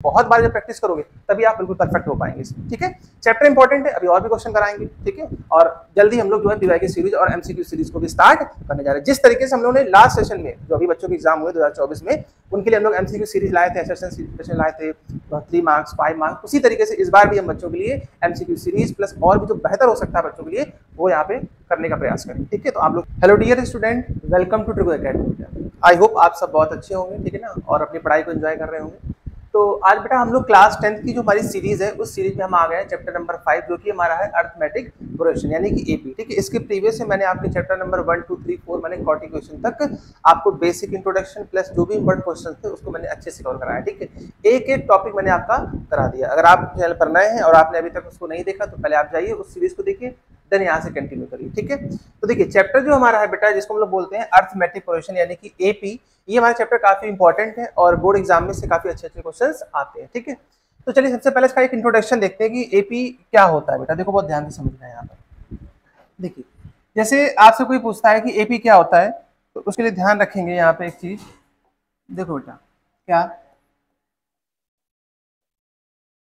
बहुत बार जब प्रैक्टिस करोगे तभी आप बिल्कुल परफेक्ट हो पाएंगे इसमें, ठीक है। चैप्टर इंपॉर्टेंट है, अभी और भी क्वेश्चन कराएंगे, ठीक है। और जल्दी हम लोग जो है पीवाईक्यू सीरीज और एमसीक्यू सीरीज को भी स्टार्ट करने जा रहे हैं। जिस तरीके से हम लोगों ने लास्ट सेशन में जो अभी बच्चों के एग्जाम हुए 2024 में, उनके लिए हम लोग एमसीक्यू सीरीज लाए थे, एसएसएन सेशन लाए थे 3 मार्क्स 5 मार्क्स, उसी तरीके से इस बार भी हम बच्चों के लिए एमसीक्यू सीरीज प्लस और भी जो बेहतर हो सकता है बच्चों के लिए वो यहाँ पे करने का प्रयास करें, ठीक है। तो आप लोग, hello dear student, welcome to Trigo Academy. I hope आप सब बहुत अच्छे होंगे, ठीक है ना, और अपनी पढ़ाई को एंजॉय कर रहे होंगे। तो आज बेटा हम लोग क्लास 10th की जो हमारी सीरीज है उस सीरीज में हम आ गए हैं चैप्टर नंबर 5, जो कि हमारा है अर्थमेटिक प्रोग्रेशन यानी कि एपी, ठीक है। इसके प्रीवियस से मैंने आपके चैप्टर नंबर 1 2 3 4 मैंने 40 क्वेश्चन तक आपको बेसिक इंट्रोडक्शन प्लस जो भी इंपॉर्टेंट क्वेश्चन थे उसको मैंने अच्छे से कवर कराया, ठीक है। एक एक टॉपिक मैंने आपका करा दिया। अगर आप चैनल पर नए हैं और आपने अभी तक उसको नहीं देखा तो पहले आप जाइए उस सीरीज को देखिए, देन यहाँ से कंटिन्यू करिए, ठीक है। तो देखिए चैप्टर जो हमारा है बेटा, जिसको हम लोग बोलते हैं अर्थमेटिक प्रोग्रेशन यानी कि एपी, ये हमारा चैप्टर काफी इंपॉर्टेंट है और बोर्ड एग्जाम में से काफी अच्छे अच्छे क्वेश्चंस आते हैं, ठीक है। तो चलिए सबसे पहले इसका एक इंट्रोडक्शन देखते हैं कि एपी क्या होता है बेटा। देखो बहुत ध्यान से समझना है यहाँ पर। देखिए जैसे आपसे कोई पूछता है कि एपी क्या होता है तो उसके लिए ध्यान रखेंगे यहाँ पे एक चीज। देखो बेटा, क्या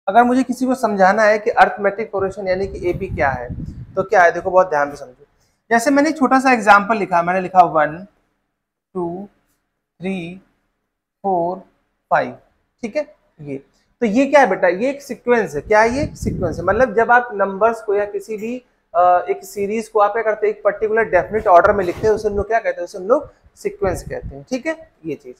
अगर मुझे किसी को समझाना है कि अर्थमेटिक प्रोग्रेशन यानी कि एपी क्या है तो क्या है, देखो बहुत ध्यान से समझो। जैसे मैंने छोटा सा एग्जाम्पल लिखा, मैंने लिखा 1 2 3 4 5, ठीक है। ये तो ये क्या है बेटा, ये एक सीक्वेंस है। क्या है ये? सीक्वेंस है। मतलब जब आप नंबर्स को या किसी भी एक सीरीज को आप क्या करते हैं, एक पर्टिकुलर डेफिनेट ऑर्डर में लिखते हैं, उसे हम लोग क्या कहते हैं, उसे हम लोग सीक्वेंस कहते हैं, ठीक है। ये चीज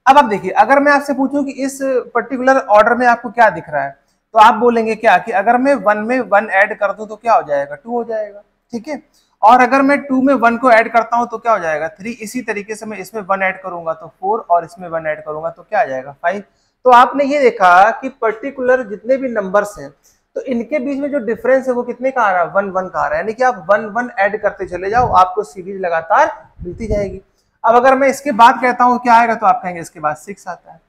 अब आप देखिए, अगर मैं आपसे पूछूं कि इस पर्टिकुलर ऑर्डर में आपको क्या दिख रहा है तो आप बोलेंगे क्या कि अगर मैं 1 में 1 ऐड कर दूं तो क्या हो जाएगा, 2 हो जाएगा, ठीक है। और अगर मैं 2 में 1 को ऐड करता हूं तो क्या हो जाएगा, 3। इसी तरीके से मैं इसमें 1 ऐड करूंगा तो 4 और इसमें 1 ऐड करूंगा तो क्या आ जाएगा, 5। तो आपने ये देखा कि पर्टिकुलर जितने भी नंबर्स हैं तो इनके बीच में जो डिफरेंस है वो कितने का आ रहा है, 1 1 का आ रहा है। यानी कि आप 1 1 ऐड करते चले जाओ, आपको सीरीज लगातार मिलती जाएगी। अब अगर मैं इसके बाद कहता हूं क्या आएगा तो आप कहेंगे इसके बाद 6 आता है।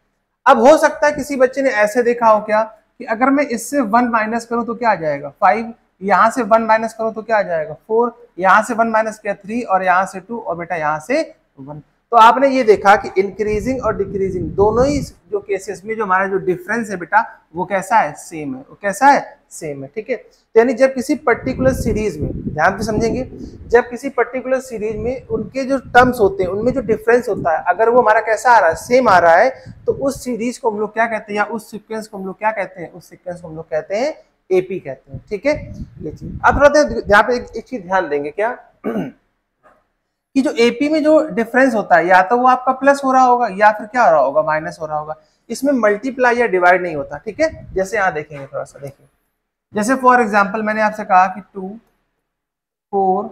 अब हो सकता है किसी बच्चे ने ऐसे देखा हो क्या कि अगर मैं इससे 1 माइनस करूं तो क्या आ जाएगा, 5। यहां से 1 माइनस करूं तो क्या आ जाएगा, 4। यहां से 1 माइनस किया 3 और यहां से 2 और बेटा यहां से 1। तो आपने ये देखा कि इंक्रीजिंग और डिक्रीजिंग दोनों ही जो केसेस में जो हमारा जो डिफरेंस है बेटा वो कैसा है, सेम है। वो कैसा है, सेम है, ठीक है। तो यानी जब किसी पर्टिकुलर सीरीज में, ध्यान से समझेंगे, जब किसी पर्टिकुलर सीरीज में उनके जो टर्म्स होते हैं उनमें जो डिफरेंस होता है अगर वो हमारा कैसा आ रहा है, सेम आ रहा है, तो उस सीरीज को हम लोग क्या कहते हैं या उस सीक्वेंस को हम लोग क्या कहते हैं, उस सीक्वेंस को हम लोग कहते हैं एपी कहते हैं, ठीक है। ये चीज अब थोड़ा यहाँ पे एक चीज ध्यान देंगे क्या कि जो एपी में जो डिफरेंस होता है या तो वो आपका प्लस हो रहा होगा या फिर क्या हो रहा होगा, माइनस हो रहा होगा। इसमें मल्टीप्लाई या डिवाइड नहीं होता, ठीक है। जैसे यहाँ देखेंगे, थोड़ा सा देखिए, जैसे फॉर एग्जाम्पल मैंने आपसे कहा कि 2 4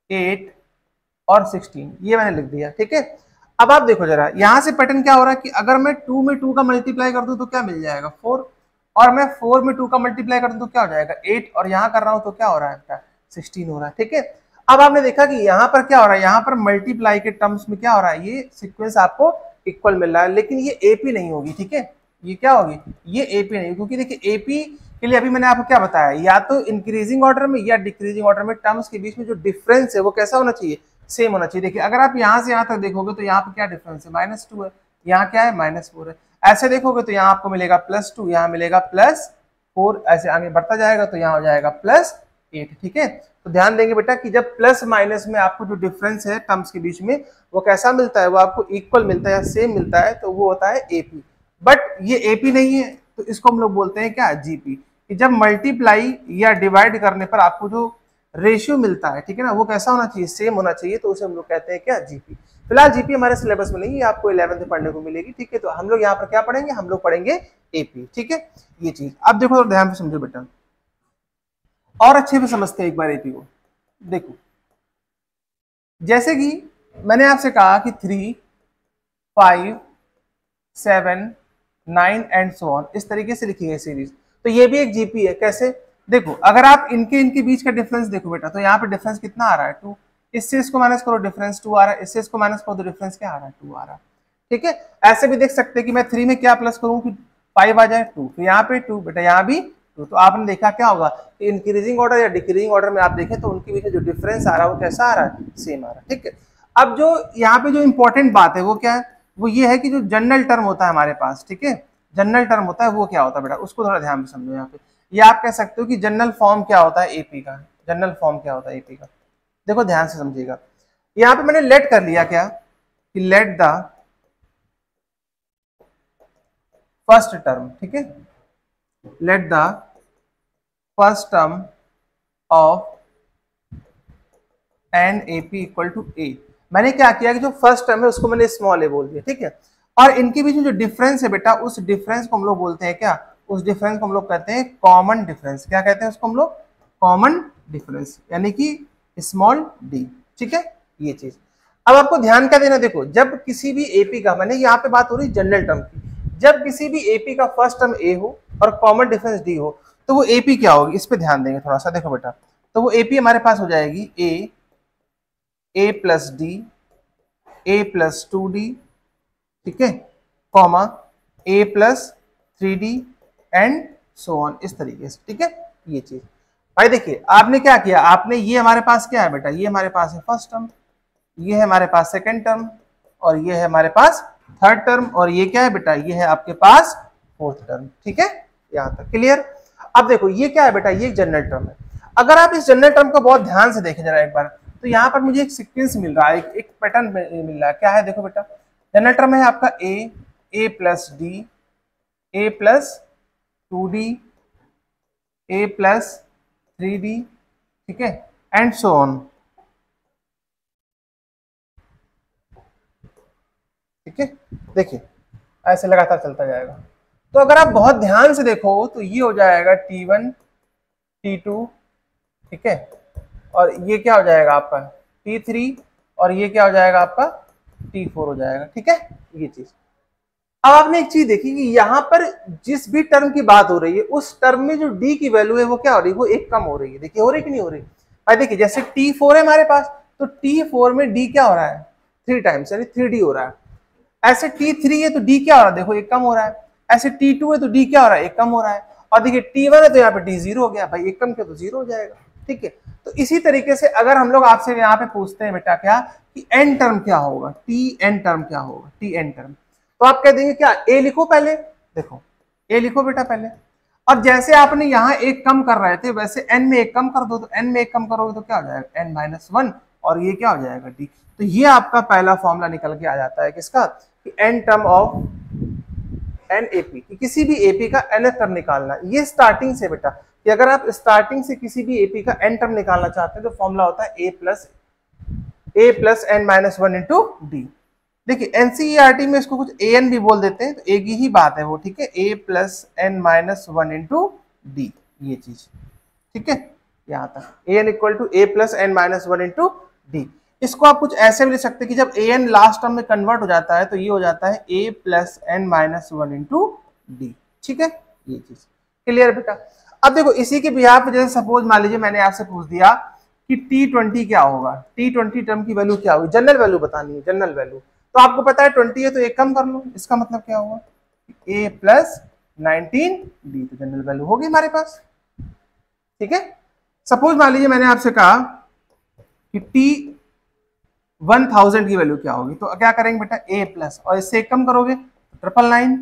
8 और 16 ये मैंने लिख दिया, ठीक है। अब आप देखो जरा यहां से पैटर्न क्या हो रहा है कि अगर मैं 2 में 2 का मल्टीप्लाई कर दूं तो क्या मिल जाएगा, 4। और मैं 4 में 2 का मल्टीप्लाई कर दूं तो क्या हो जाएगा, 8। और यहां कर रहा हूं तो क्या हो रहा है, 16 हो रहा है, ठीक है। अब आपने देखा कि यहाँ पर क्या हो रहा है, यहाँ पर मल्टीप्लाई के टर्म्स में क्या हो रहा है, ये सीक्वेंस आपको इक्वल मिल रहा है, लेकिन ये एपी नहीं होगी, ठीक है। ये क्या होगी, ये एपी नहीं, क्योंकि देखिए एपी के लिए अभी मैंने आपको क्या बताया, या तो इंक्रीजिंग ऑर्डर में या डिक्रीजिंग ऑर्डर में टर्म्स के बीच में जो डिफरेंस है वो कैसा होना चाहिए, सेम होना चाहिए। देखिए अगर आप यहाँ से यहाँ तक देखोगे तो यहाँ पे क्या डिफरेंस है, -2 है, यहाँ क्या है, -4 है। ऐसे देखोगे तो यहाँ आपको मिलेगा +2, यहाँ मिलेगा +4, ऐसे आगे बढ़ता जाएगा तो यहाँ हो जाएगा +8, ठीक है। तो ध्यान देंगे बेटा कि जब प्लस माइनस में आपको जो डिफरेंस है टर्म्स के बीच में वो कैसा मिलता है, वो आपको इक्वल मिलता है या सेम मिलता है, तो वो होता है एपी। बट ये एपी नहीं है तो इसको हम लोग बोलते हैं क्या, जीपी। कि जब मल्टीप्लाई या डिवाइड करने पर आपको जो रेशियो मिलता है, ठीक है ना, वो कैसा होना चाहिए, सेम होना चाहिए, तो उसे हम लोग कहते हैं क्या, जीपी। फिलहाल जीपी हमारे सिलेबस में नहीं है, आपको 11th में पढ़ने को मिलेगी, ठीक है। तो हम लोग यहाँ पर क्या पढ़ेंगे, हम लोग पढ़ेंगे एपी, ठीक है। ये चीज अब देखो तो ध्यान से समझो बेटा, और अच्छे से समझते हैं एक बार एपी को। देखो जैसे कि मैंने आपसे कहा कि 3 5 7 9 एंड सो ऑन, इस तरीके से लिखी है सीरीज। तो ये भी एक जीपी है। कैसे, देखो अगर आप इनके बीच का डिफरेंस देखो बेटा, तो यहाँ पे डिफरेंस कितना आ रहा है, 2। इससे इसको माइनस करो, डिफरेंस 2 आ रहा है। इससे इसको माइनस करो तो डिफरेंस क्या आ रहा है, 2 आ रहा है, ठीक है। ऐसे भी देख सकते हैं कि मैं 3 में क्या प्लस करूं कि 5 आ जाए, 2। तो यहाँ पे 2 बेटा, यहाँ भी 2। तो आपने देखा क्या होगा, इंक्रीजिंग ऑर्डर या डिक्रीजिंग ऑर्डर में आप देखें तो उनके बीच जो डिफरेंस आ रहा है वो कैसा आ रहा है, सेम आ रहा है, ठीक है। अब जो यहाँ पे जो इंपॉर्टेंट बात है वो क्या है, वो ये है कि जो जनरल टर्म होता है हमारे पास, ठीक है, जनरल टर्म होता है वो क्या होता है बेटा, उसको थोड़ा ध्यान से समझो यहाँ पे। ये आप कह सकते हो कि जनरल फॉर्म क्या होता है एपी का, जनरल फॉर्म क्या होता है एपी का, देखो ध्यान से समझिएगा। यहाँ पे मैंने लेट कर लिया क्या, कि लेट द फर्स्ट टर्म, ठीक है, let the first term of an A P equal to A. मैंने क्या किया कि जो फर्स्ट टर्म है उसको मैंने स्मॉल ए बोल दिया, ठीक है, और इनके बीच में जो डिफरेंस है बेटा, उस डिफरेंस को हम लोग बोलते हैं क्या, उस डिफरेंस को हम लोग कहते हैं कॉमन डिफरेंस। क्या कहते हैं उसको हम लोग, कॉमन डिफरेंस, यानी कि स्मॉल डी, ठीक है, ये चीज। अब आपको ध्यान क्या देना, देखो जब किसी भी एपी का, मैंने यहाँ पे बात हो रही जनरल टर्म की, जब किसी भी एपी का फर्स्ट टर्म ए हो और कॉमन डिफरेंस डी हो, तो वो एपी क्या होगी, इस पे ध्यान देंगे थोड़ा सा। देखो बेटा, तो वो एपी हमारे पास हो जाएगी ए प्लस डी, ए प्लस 2d, ठीक है, comma A plus 3d and so on, इस तरीके से, ठीक है, ये चीज। भाई देखिए आपने क्या किया, आपने ये हमारे पास क्या है बेटा, ये हमारे पास है फर्स्ट टर्म, ये है हमारे पास सेकंड टर्म, और ये है हमारे पास थर्ड टर्म, और ये क्या है बेटा, ये है आपके पास फोर्थ टर्म, ठीक है, यहां तक क्लियर। अब देखो ये क्या है बेटा, ये जनरल टर्म है। अगर आप इस जनरल टर्म को बहुत ध्यान से देखें जरा एक बार, तो यहाँ पर मुझे एक सीक्वेंस मिल रहा है, एक पैटर्न मिल रहा है, क्या है देखो बेटा, जनरल टर्म है आपका ए प्लस डी, ए प्लस 2d, ए प्लस 3d, ठीक है, एंड सो ऑन, ठीक है। देखिए ऐसे लगातार चलता जाएगा। तो अगर आप बहुत ध्यान से देखो तो ये हो जाएगा T1 T2, ठीक है, और ये क्या हो जाएगा आपका T3, और ये क्या हो जाएगा आपका T4 हो जाएगा, ठीक है, ये चीज। अब आपने एक चीज देखी कि यहाँ पर जिस भी टर्म की बात हो रही है, उस टर्म में जो d की वैल्यू है वो क्या हो रही है, वो एक कम हो रही है। देखिए हो रही कि नहीं हो रही, भाई देखिए जैसे T4 है हमारे पास, तो T4 में d क्या हो रहा है, 3 टाइम्स यानी 3d हो रहा है। ऐसे T3 है तो d क्या हो रहा है, देखो एक कम हो रहा है। ऐसे T2 है तो d क्या हो रहा है, एक कम हो रहा है। और देखिए T1 है तो यहाँ पे d 0 हो गया, भाई एक कम किया तो 0 हो जाएगा, ठीक है। तो इसी तरीके से अगर हम लोग आपसे यहाँ पे पूछते हैं बेटा क्या, कि n टर्म क्या होगा, Tn टर्म क्या होगा, Tn टर्म, तो आप कह देंगे क्या, a लिखो पहले, देखो a लिखो बेटा पहले, और जैसे आपने यहाँ एक कम कर रहे थे वैसे n में एक कम कर दो, तो n में एक कम करोगे तो क्या हो जाएगा, n-1, और ये क्या हो जाएगा d। तो ये आपका पहला फॉर्मूला निकल के आ जाता है किसका, कि n term of an AP, किसी भी एपी का nth टर्म निकालना। ये स्टार्टिंग से बेटा, कि अगर आप स्टार्टिंग से किसी भी एपी का n टर्म निकालना चाहते हैं तो फॉर्मूला होता है a plus n-1 into D. देखिए एनसीईआरटी में इसको कुछ an भी बोल देते हैं, तो एक ही बात है वो, ठीक है, a plus n-1 into D, ये चीज, ठीक है, यहाँ तक an equal to a plus n-1 into D. इसको आप कुछ ऐसे भी लिख सकते हैं कि जब an लास्ट टर्म में कन्वर्ट हो जाता है तो ये हो जाता है a plus n-1 into D, ठीक है, ये चीज क्लियर बेटा। अब देखो इसी के बिहाफ पे जैसे सपोज मान लीजिए मैंने आपसे पूछ दिया कि T20 क्या होगा, T20 टर्म की वैल्यू क्या होगी, जनरल वैल्यू बतानी है, जनरल वैल्यू। तो आपको पता है 20 है तो एक कम कर लो, इसका मतलब क्या होगा, a प्लस 19d, तो जनरल वैल्यू होगी हमारे पास, ठीक है। सपोज मान लीजिए मैंने आपसे कहा कि T1000 की वैल्यू क्या होगी, तो क्या करेंगे बेटा, a प्लस, और इससे एक कम करोगे 999,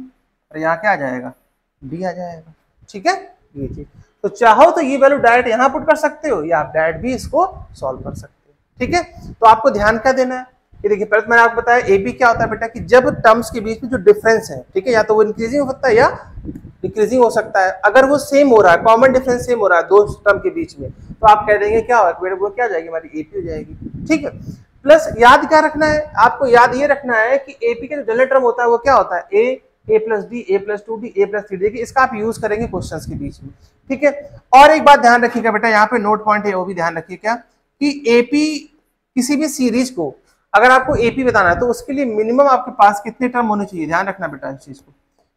और यहाँ क्या आ जाएगा, d आ जाएगा, ठीक है, ये चीज। तो चाहो तो ये वैल्यू डायरेक्ट यहाँ पुट कर सकते हो, या आप डायरेक्ट भी इसको सॉल्व कर सकते हो, ठीक है। तो आपको ध्यान क्या देना है, कि देखिए पहले मैंने आपको बताया एबी क्या होता है बेटा, कि जब टर्म्स के बीच में जो डिफरेंस है, ठीक है, या तो वो इंक्रीजिंग हो सकता है या डिक्रीजिंग हो सकता है। अगर वो सेम हो रहा है, कॉमन डिफरेंस सेम हो रहा है दो टर्म के बीच में, तो आप कह देंगे क्या होगा, वो क्या जाएगी, हमारी एपी हो जाएगी, ठीक है। प्लस याद क्या रखना है आपको, याद ये रखना है कि एपी का जो जनरल टर्म होता है वो क्या होता है, A plus D, A plus 2d, A plus 3d, इसका आप यूज करेंगे क्वेश्चंस के बीच में, ठीक है। और एक बात ध्यान रखिएगा बेटा, यहाँ पे नोट पॉइंट है वो भी ध्यान रखिए क्या, कि एपी किसी भी सीरीज को अगर आपको एपी बताना है तो उसके लिए मिनिमम आपके पास कितने टर्म होने चाहिए, ध्यान रखना बेटा इस चीज को,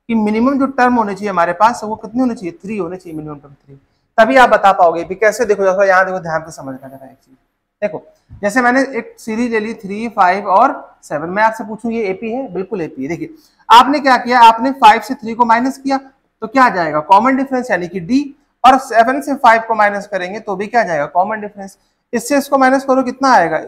कि मिनिमम जो टर्म होने चाहिए हमारे पास वो कितने होने चाहिए, 3 होने चाहिए, मिनिमम टर्म 3, तभी आप बता पाओगे। कैसे, देखो यहाँ देखो ध्यान से समझना जरा एक चीज, देखो जैसे मैंने एक सीरीज ले ली 3, 5 और 7, मैं आपसे पूछूं ये एपी है, बिल्कुल एपी है। देखिए आपने क्या किया, आपने 5 से 3 को माइनस किया तो क्या आ जाएगा, कॉमन डिफरेंस यानी कि डी, और 7 से 5 को माइनस करेंगे तो भी क्या जाएगा, कॉमन डिफरेंस। इससे इसको माइनस करो कितना आएगा,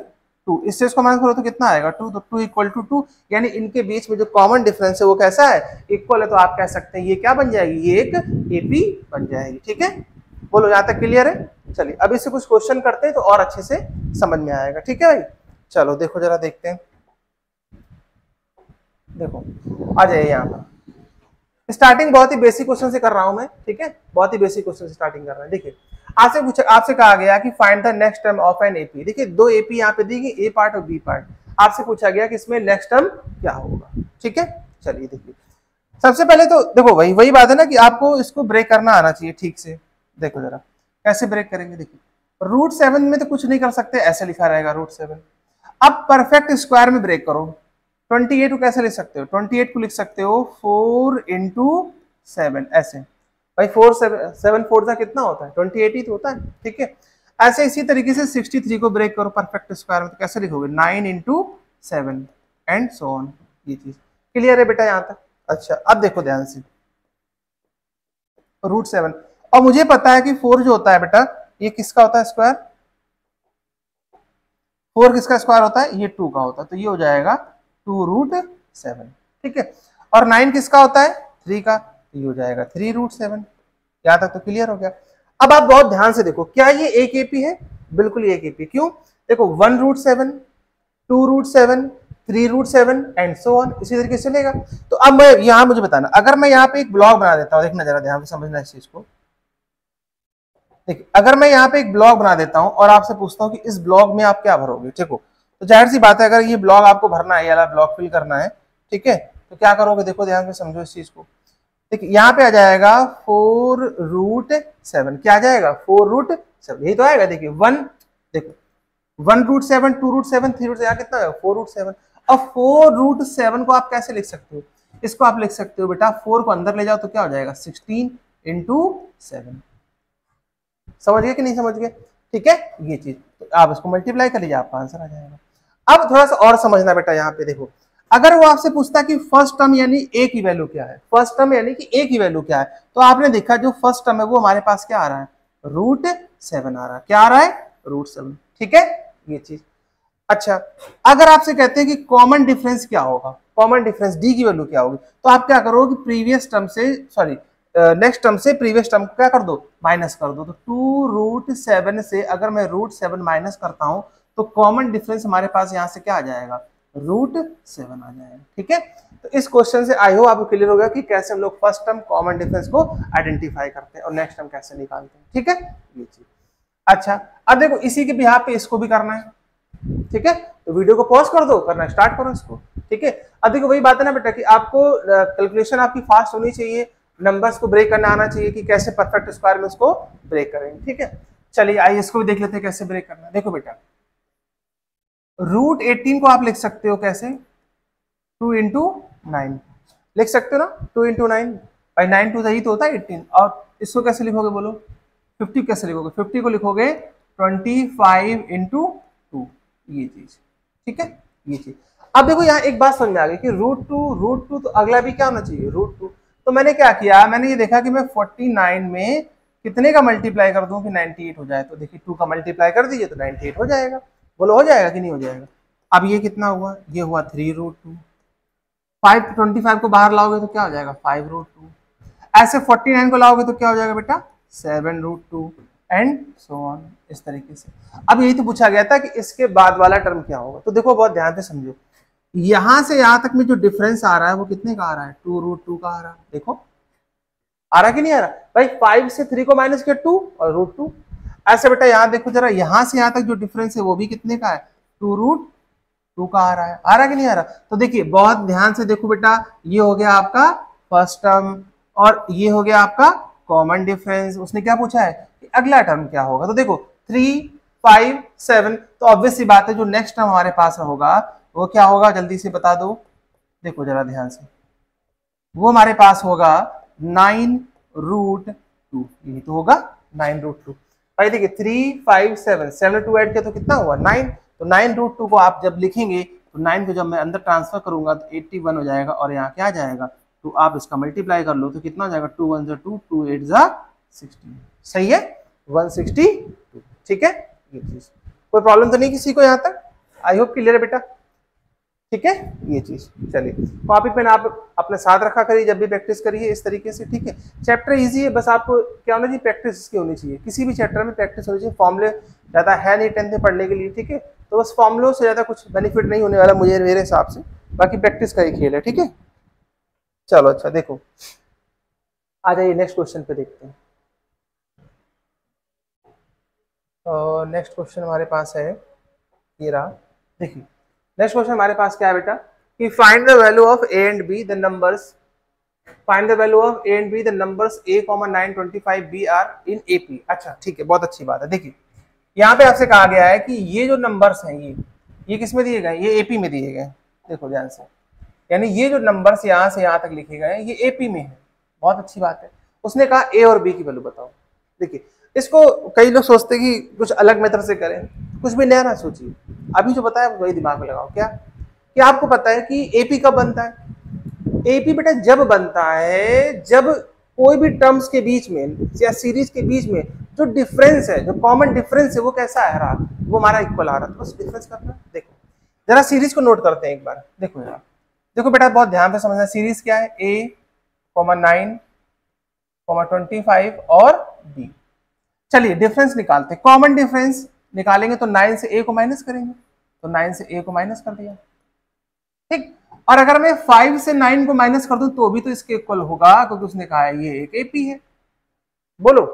2, इससे इसको माइनस करो तो कितना आएगा 2, तो 2 इक्वल टू 2, यानी इनके बीच में जो कॉमन डिफरेंस है वो कैसा है, इक्वल है। तो आप कह सकते हैं ये क्या बन जाएगी, ये एक एपी बन जाएगी। ठीक है, बोलो यहाँ तक क्लियर है। चलिए अब इससे कुछ क्वेश्चन करते हैं तो और अच्छे से समझ में आएगा। ठीक है भाई, चलो देखो जरा देखते हैं। देखो आ जाइए यहाँ पर, स्टार्टिंग बहुत ही बेसिक क्वेश्चन से कर रहा हूं मैं। ठीक है, बहुत ही बेसिक क्वेश्चन से स्टार्टिंग कर रहे हैं। देखिए आपसे कहा गया कि find the next term of an AP. देखिए दो एपी यहाँ पे दी गई, ए पार्ट और बी पार्ट। आपसे पूछा गया कि इसमें नेक्स्ट टर्म क्या होगा। ठीक है, चलिए देखिए सबसे पहले तो देखो वही बात है ना कि आपको इसको ब्रेक करना आना चाहिए ठीक से। देखो जरा कैसे ब्रेक करेंगे। देखिए √7 में तो कुछ नहीं कर सकते, ऐसे लिखा रहेगा √7। अब परफेक्ट स्क्वायर में ब्रेक करो। 28 को कैसे लिख सकते हो, 28 को लिख सकते हो 4 इंटू 7 ऐसे। भाई 7 4 का कितना होता है, 28 ही तो होता है। ठीक है, ऐसे इसी तरीके से 63 को ब्रेक करो परफेक्ट स्क्वायर में, तो कैसे लिखोगे 9 इंटू 7 एंड सो ऑन। ये चीज क्लियर है बेटा यहाँ तक। अच्छा अब देखो ध्यान से, √7 और मुझे पता है कि 4 जो होता है बेटा ये किसका होता है स्क्वायर, 4 किसका स्क्वायर होता है, ये 2 का होता है, तो ये हो जाएगा 2√7। ठीक है, और 9 किसका होता है, 3 का, तो ये हो जाएगा 3√7। यहां तक तो क्लियर हो गया। अब आप बहुत ध्यान से देखो, क्या ये एक एपी है, बिल्कुल एक एपी। क्यों, देखो 1√7 2√7 3√7 एंड सो ऑन, इसी तरीके से चलेगा। तो अब मैं यहां मुझे बताना, अगर मैं यहाँ पे एक ब्लॉक बना देता हूं, देखना जरा ध्यान से समझना इस चीज को। देखिए अगर मैं यहाँ पे एक ब्लॉक बना देता हूं और आपसे पूछता हूँ कि इस ब्लॉक में आप क्या भरोगे, ठीक हो, तो जाहिर सी बात है अगर ये ब्लॉक आपको भरना है, ये वाला ब्लॉक फिल करना है, ठीक है, तो क्या करोगे, देखो ध्यान से समझो इस चीज को। देखिए यहाँ पे आ जाएगा 4√7, क्या आ जाएगा 4√7, यही तो आएगा। देखिए 1, देखो 1√7 2√7 3√7, यहाँ कितना आएगा 4√7। अब 4√7 को आप कैसे लिख सकते हो, इसको आप लिख सकते हो बेटा 4 को अंदर ले जाओ तो क्या हो जाएगा 16 इंटू 7। समझ गए कि नहीं समझ गए, ठीक है, ये चीज तो आप इसको मल्टीप्लाई कर लीजिए, आपका आंसर आ जाएगा। अब थोड़ा सा और समझना बेटा, यहाँ पे देखो अगर वो आपसे पूछता है कि फर्स्ट टर्म यानी ए की वैल्यू क्या है, फर्स्ट टर्म यानी कि ए की वैल्यू क्या है, तो आपने देखा जो फर्स्ट टर्म है वो हमारे पास क्या आ रहा है, √7 आ रहा है। क्या आ रहा है, √7। ठीक है, ये चीज। अच्छा अगर आपसे कहते हैं कि कॉमन डिफरेंस क्या होगा, कॉमन डिफरेंस डी की वैल्यू क्या होगी, तो आप क्या करोगे, प्रीवियस टर्म से सॉरी नेक्स्ट टर्म से प्रीवियस टर्म को क्या कर दो, माइनस कर दो। तो 2√7 से अगर मैं √7 माइनस करता हूं तो कॉमन डिफरेंस हमारे पास यहां से क्या आ जाएगा, √7 आ जाएगा। ठीक है, तो इस क्वेश्चन से आई होप आपको क्लियर हो गया कि कैसे हम लोग फर्स्ट टर्म कॉमन डिफरेंस को आइडेंटिफाई करते हैं और नेक्स्ट टर्म कैसे निकालते हैं। ठीक है, ये चीज। अच्छा अब देखो इसी के बिहाफ पे इसको भी करना है। ठीक है, तो वीडियो को पॉज कर दो, करना स्टार्ट करो इसको। ठीक है, अब देखो वही बात है ना बेटा कि आपको कैलकुलेशन आपकी फास्ट होनी चाहिए, नंबर्स को ब्रेक करना आना चाहिए कि कैसे परफेक्ट स्क्वायर में उसको ब्रेक करेंगे। ठीक है, चलिए आइए इसको भी देख लेते हैं कैसे ब्रेक करना है। देखो बेटा √18 को आप लिख सकते हो कैसे, 2 इंटू 9 लिख सकते हो ना, 2 इंटू 9 बाई 9 टू ही तो होता है 18। और इसको कैसे लिखोगे बोलो, 50 कैसे लिखोगे, 50 को लिखोगे 25 इंटू 2, ये चीज। ठीक है, ये चीज। अब देखो यहाँ एक बात समझ में आ गई कि √2 तो अगला भी क्या होना चाहिए, √2। तो मैंने क्या किया, मैंने ये देखा कि मैं 49 में कितने का मल्टीप्लाई कर दूं कि 98 हो जाए। तो देखिए 2 का मल्टीप्लाई कर दीजिए तो 98 हो जाएगा। बोलो हो जाएगा कि नहीं हो जाएगा। अब ये कितना हुआ, ये हुआ 3√2। 25 को बाहर लाओगे तो क्या हो जाएगा 5√2। ऐसे 49 को लाओगे तो क्या हो जाएगा बेटा 7√2 एंड सो ऑन, इस तरीके से। अब यही तो पूछा गया था कि इसके बाद वाला टर्म क्या होगा। तो देखो बहुत ध्यान से समझो, यहां से यहां तक में जो डिफरेंस आ रहा है वो कितने का आ रहा है, 2√2 का आ रहा है। देखो आ रहा कि नहीं आ रहा भाई, 5 से 3 को माइनस किया 2 और √2। ऐसे बेटा यहाँ देखो जरा, यहां से यहां तक जो डिफरेंस है वो भी कितने का है, 2√2 का आ रहा कि नहीं आ रहा। तो देखिए बहुत ध्यान से देखो बेटा, ये हो गया आपका फर्स्ट टर्म और ये हो गया आपका कॉमन डिफरेंस। उसने क्या पूछा है कि अगला टर्म क्या होगा। तो देखो 3 5 7, तो ऑब्वियस सी बात है जो नेक्स्ट टर्म हमारे पास होगा वो क्या होगा, जल्दी से बता दो। देखो जरा ध्यान से, वो हमारे पास होगा 9√2, ये तो होगा 9√2। भाई देखिए 3 5 7 7 2 ऐड किया तो कितना हुआ 9। तो 9√2 को आप जब लिखेंगे तो 9 को जब मैं अंदर ट्रांसफर करूंगा तो 81 हो जाएगा और यहाँ क्या आ जाएगा, तो आप इसका मल्टीप्लाई कर लो तो कितना हो जाएगा, 2 1 2 2 8 16। सही है, 162। ठीक है, ये चीज। कोई प्रॉब्लम तो नहीं किसी को यहाँ तक। आई होप क्लियर है बेटा, ठीक है ये चीज। चलिए कॉपी पेन आप अपने साथ रखा करिए जब भी प्रैक्टिस करिए इस तरीके से, ठीक है। चैप्टर इजी है, बस आपको क्या होना चाहिए, प्रैक्टिस इसकी होनी चाहिए, किसी भी चैप्टर में प्रैक्टिस होनी चाहिए। फॉर्मूले ज्यादा है नहीं 10th में पढ़ने के लिए, ठीक है, तो बस फॉर्मूलों से ज्यादा कुछ बेनिफिट नहीं होने वाला मुझे मेरे हिसाब से, बाकी प्रैक्टिस का ही खेल है, ठीक है। चलो अच्छा देखो, आ जाइए नेक्स्ट क्वेश्चन पे देखते हैं। तो नेक्स्ट क्वेश्चन हमारे पास है ये रहा, देखिए नेक्स्ट क्वेश्चन हमारे पास क्या है बेटा कि find the value of A and B the numbers, find the value of A and B the numbers a, 925 b are in AP। अच्छा ठीक है, बहुत अच्छी बात है। देखिए यहाँ पे आपसे कहा गया है कि ये जो नंबर्स हैं ये किस में दिए गए, ये AP में दिए गए, देखो ध्यान से, यानी ये जो नंबर्स यहाँ से यहाँ तक लिखे गए हैं ये AP में है, बहुत अच्छी बात है। उसने कहा A और B की वैल्यू बताओ। देखिए इसको कई लोग सोचते कि कुछ अलग मेथड से करें, कुछ भी नया ना सोचिए, अभी जो बताया वही दिमाग में लगाओ। क्या आपको पता है कि AP कब बनता है? AP बेटा जब बनता है जब कोई भी टर्म्स के बीच में या सीरीज के बीच में जो डिफरेंस है, जो कॉमन डिफरेंस है वो कैसा आ रहा, वो हमारा इक्वल आ रहा है, तो बस डिफरेंस करना। देखो जरा सीरीज को नोट करते हैं एक बार, देखो यार, देखो बेटा बहुत ध्यान से समझना, सीरीज क्या है, A, 9, 25 और B। चलिए डिफरेंस निकालते हैं, कॉमन डिफरेंस निकालेंगे तो 9 से A को माइनस करेंगे, तो 9 से A को माइनस कर दिया, ठीक। और अगर मैं 5 से 9 को माइनस कर दूं तो भी तो इसके इक्वल होगा, क्योंकि उसने कहा है ये एक AP है। बोलो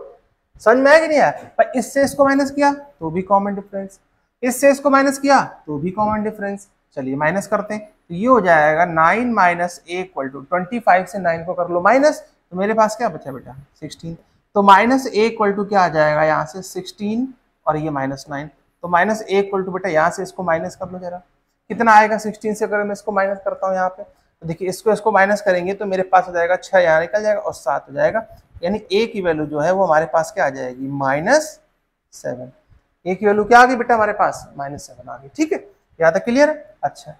समझ में आया कि नहीं आया? पर इससे इसको माइनस किया तो भी कॉमन डिफरेंस, इससे इसको माइनस किया तो भी कॉमन डिफरेंस। चलिए माइनस करते हैं, तो ये हो जाएगा 9 माइनस A इक्वल टू 25 से 9 को कर लो माइनस, तो मेरे पास क्या बचा बेटा 16, तो माइनस A इक्वल टू क्या आ जाएगा यहाँ से 16 और ये माइनस 9, तो माइनस A इक्वल टू बेटा यहाँ से इसको माइनस कर लो जरा, कितना आएगा 16 से अगर मैं इसको माइनस करता हूँ यहाँ पे, तो देखिए इसको माइनस करेंगे तो मेरे पास हो जाएगा 6 यहाँ निकल जाएगा और 7 हो जाएगा, यानी A की वैल्यू जो है वो हमारे पास क्या आ जाएगी -7। A की वैल्यू क्या आ गई बेटा हमारे पास -7 आ गई, ठीक है, यहाँ तक क्लियर है। अच्छा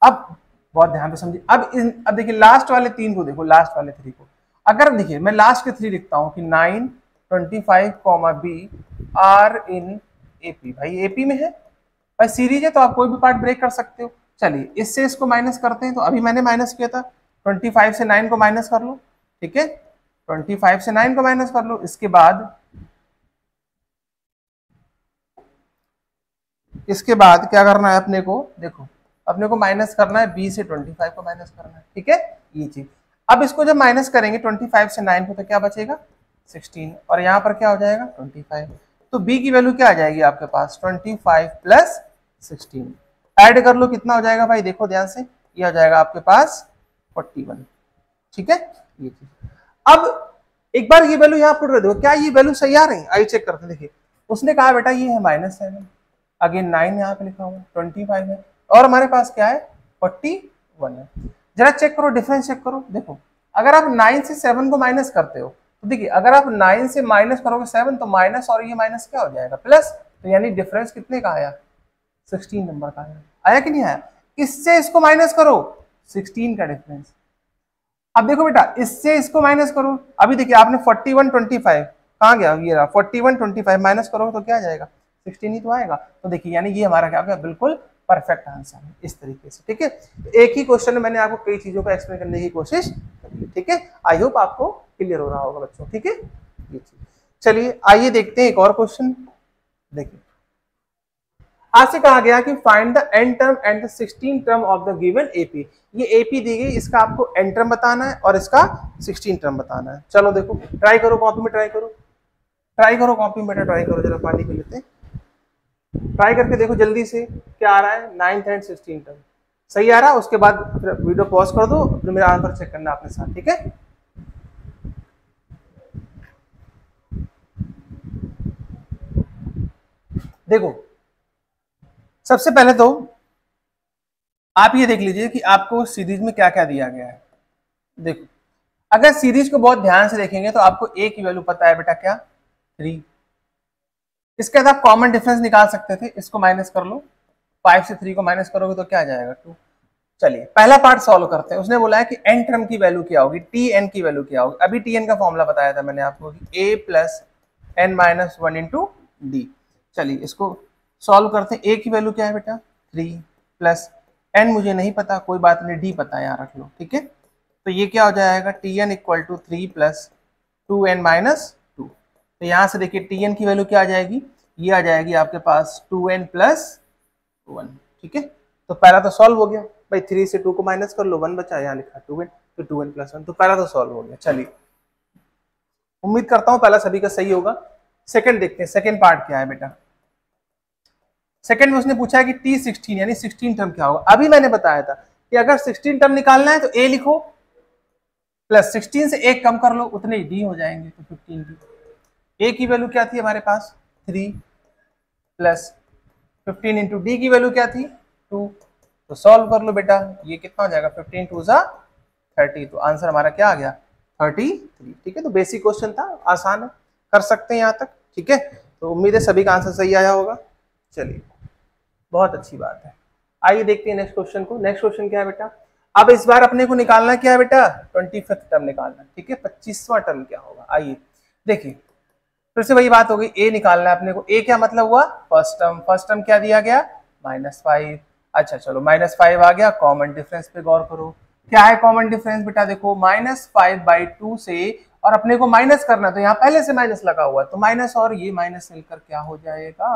अब बहुत ध्यान से समझिए, अब देखिए लास्ट वाले 3 को देखो, लास्ट वाले 3 को अगर देखिए मैं लास्ट के 3 लिखता हूँ कि 9, 25, B आर इन AP, भाई AP में है भाई, सीरीज है तो आप कोई भी पार्ट ब्रेक कर सकते हो। चलिए इससे इसको माइनस करते हैं, तो अभी मैंने माइनस किया था, 25 से 9 को माइनस कर लो, ठीक है, 25 से 9 को माइनस कर लो, इसके बाद क्या करना है अपने को, देखो अपने को माइनस करना है B से 25 को माइनस करना है, ठीक है ये चीज। अब इसको जब माइनस करेंगे 25 से 9 को तो क्या बचेगा 16, और यहाँ पर क्या हो जाएगा 25, तो B की वैल्यू क्या आ जाएगी आपके पास 25 प्लस 16, ऐड कर लो कितना हो जाएगा भाई, देखो ध्यान से, ये हो जाएगा आपके पास 41, ठीक है ये चीज। अब एक बार ये वैल्यू यहाँ पुट कर दो, क्या ये वैल्यू सही आ रही है, आइए चेक करते हैं। देखिए उसने कहा बेटा ये है -7, अगेन 9 यहाँ पे लिखा हुआ, 25 है और हमारे पास क्या है 41 है। जरा चेक करो, डिफरेंस चेक करो, देखो अगर आप 9 से 7 को माइनस करते हो तो देखिए अगर आप 9 से माइनस करोगे 7 तो माइनस और ये माइनस क्या हो जाएगा प्लस, तो यानी डिफरेंस कितने का आया 16 नंबर का आया कि नहीं आया। इससे इसको माइनस करो 16 का डिफरेंस, अब देखो बेटा इससे इसको माइनस करो, अभी देखिए आपने 41 25 कहाँ गया, ये रहा 41 25 माइनस करोगे तो क्या आ जाएगा 16 ही तो आएगा। तो देखिए यानी ये हमारा क्या हो गया, बिल्कुल परफेक्ट आंसर है इस तरीके से, ठीक है। तो एक ही क्वेश्चन में मैंने आपको कई चीजों को एक्सप्लेन करने की कोशिश की, ठीक है। आई होप आपको क्लियर हो रहा होगा बच्चों, ठीक है ये चीज। चलिए आइए देखते हैं एक और क्वेश्चन। देखिए आज से कहा गया कि find the n term and the 16 term of the given AP। ये AP दी गई, इसका आपको n टर्म बताना है और इसका 16 टर्म बताना है। चलो देखो ट्राई करो कॉपी में, ट्राई करो कॉपी में बेटा, ट्राई करो, जरा पानी पी लेते हैं, ट्राई करके देखो जल्दी से क्या आ रहा है, 9th एंड 16 टर्म सही आ रहा है, उसके बाद वीडियो पॉज कर दो, फिर मेरा आंसर चेक करना अपने साथ, ठीक है। देखो सबसे पहले तो आप ये देख लीजिए कि आपको सीरीज में क्या क्या दिया गया है। देखो अगर सीरीज को बहुत ध्यान से देखेंगे तो आपको A की वैल्यू पता है बेटा क्या 3, इसके बाद आप कॉमन डिफरेंस निकाल सकते थे, इसको माइनस कर लो, 5 से 3 को माइनस करोगे तो क्या आ जाएगा 2। चलिए पहला पार्ट सॉल्व करते हैं। उसने बोला है कि n टर्म की वैल्यू क्या होगी, Tn की वैल्यू क्या होगी। अभी Tn का फॉर्मूला बताया था मैंने आपको कि A plus n minus 1 into D. चलिए इसको सॉल्व करते हैं। A की वैल्यू क्या है बेटा 3 प्लस n मुझे नहीं पता, कोई बात नहीं, d पता है, यहाँ रख लो, ठीक है। तो ये क्या हो जाएगा, tn equal to 3 plus 2n minus 2। तो यहाँ से देखिए tn की वैल्यू क्या आ जाएगी, ये आ जाएगी आपके पास 2n प्लस 1, ठीक है। तो पहला तो सॉल्व हो गया भाई, 3 से 2 को माइनस कर लो, 1 बचा, यहाँ लिखा 2n, तो 2n प्लस 1, तो पहला तो सॉल्व हो गया। चलिए, उम्मीद करता हूँ पहला सभी का सही होगा। सेकंड देखते हैं, सेकंड पार्ट क्या है बेटा। सेकंड में उसने पूछा है कि T16 यानी 16 टर्म क्या होगा। अभी मैंने बताया था कि अगर 16 टर्म निकालना है तो a लिखो प्लस 16 से एक कम कर लो, उतने ही d हो जाएंगे, तो 15d। a की वैल्यू क्या थी हमारे पास 3 प्लस 15 इंटू डी की वैल्यू क्या थी 2। तो सॉल्व कर लो बेटा, ये कितना हो जाएगा 15 2 जा 30, तो आंसर हमारा क्या आ गया 33, ठीक है। तो बेसिक क्वेश्चन था, आसान है, कर सकते हैं यहाँ तक, ठीक है। तो उम्मीद है सभी का आंसर सही आया होगा। चलिए, बहुत अच्छी बात है। आइए देखते हैं नेक्स्ट क्वेश्चन को। नेक्स्ट क्वेश्चन क्या है बेटा, अब इस बार अपने को निकालना क्या है बेटा, 25th टर्म निकालना, ठीक है। 25वां टर्म क्या होगा, आइए देखिए, फिर से वही बात हो गई, ए निकालना है अपने को। ए क्या मतलब हुआ, फर्स्ट टर्म। फर्स्ट टर्म क्या दिया गया -5। अच्छा चलो, -5 आ गया, कॉमन डिफरेंस पे गौर करो। क्या है कॉमन डिफरेंस बेटा, देखो -5/2 से, और अपने को माइनस करना, तो यहाँ पहले से माइनस लगा हुआ है, तो माइनस और ये माइनस मिलकर क्या हो जाएगा,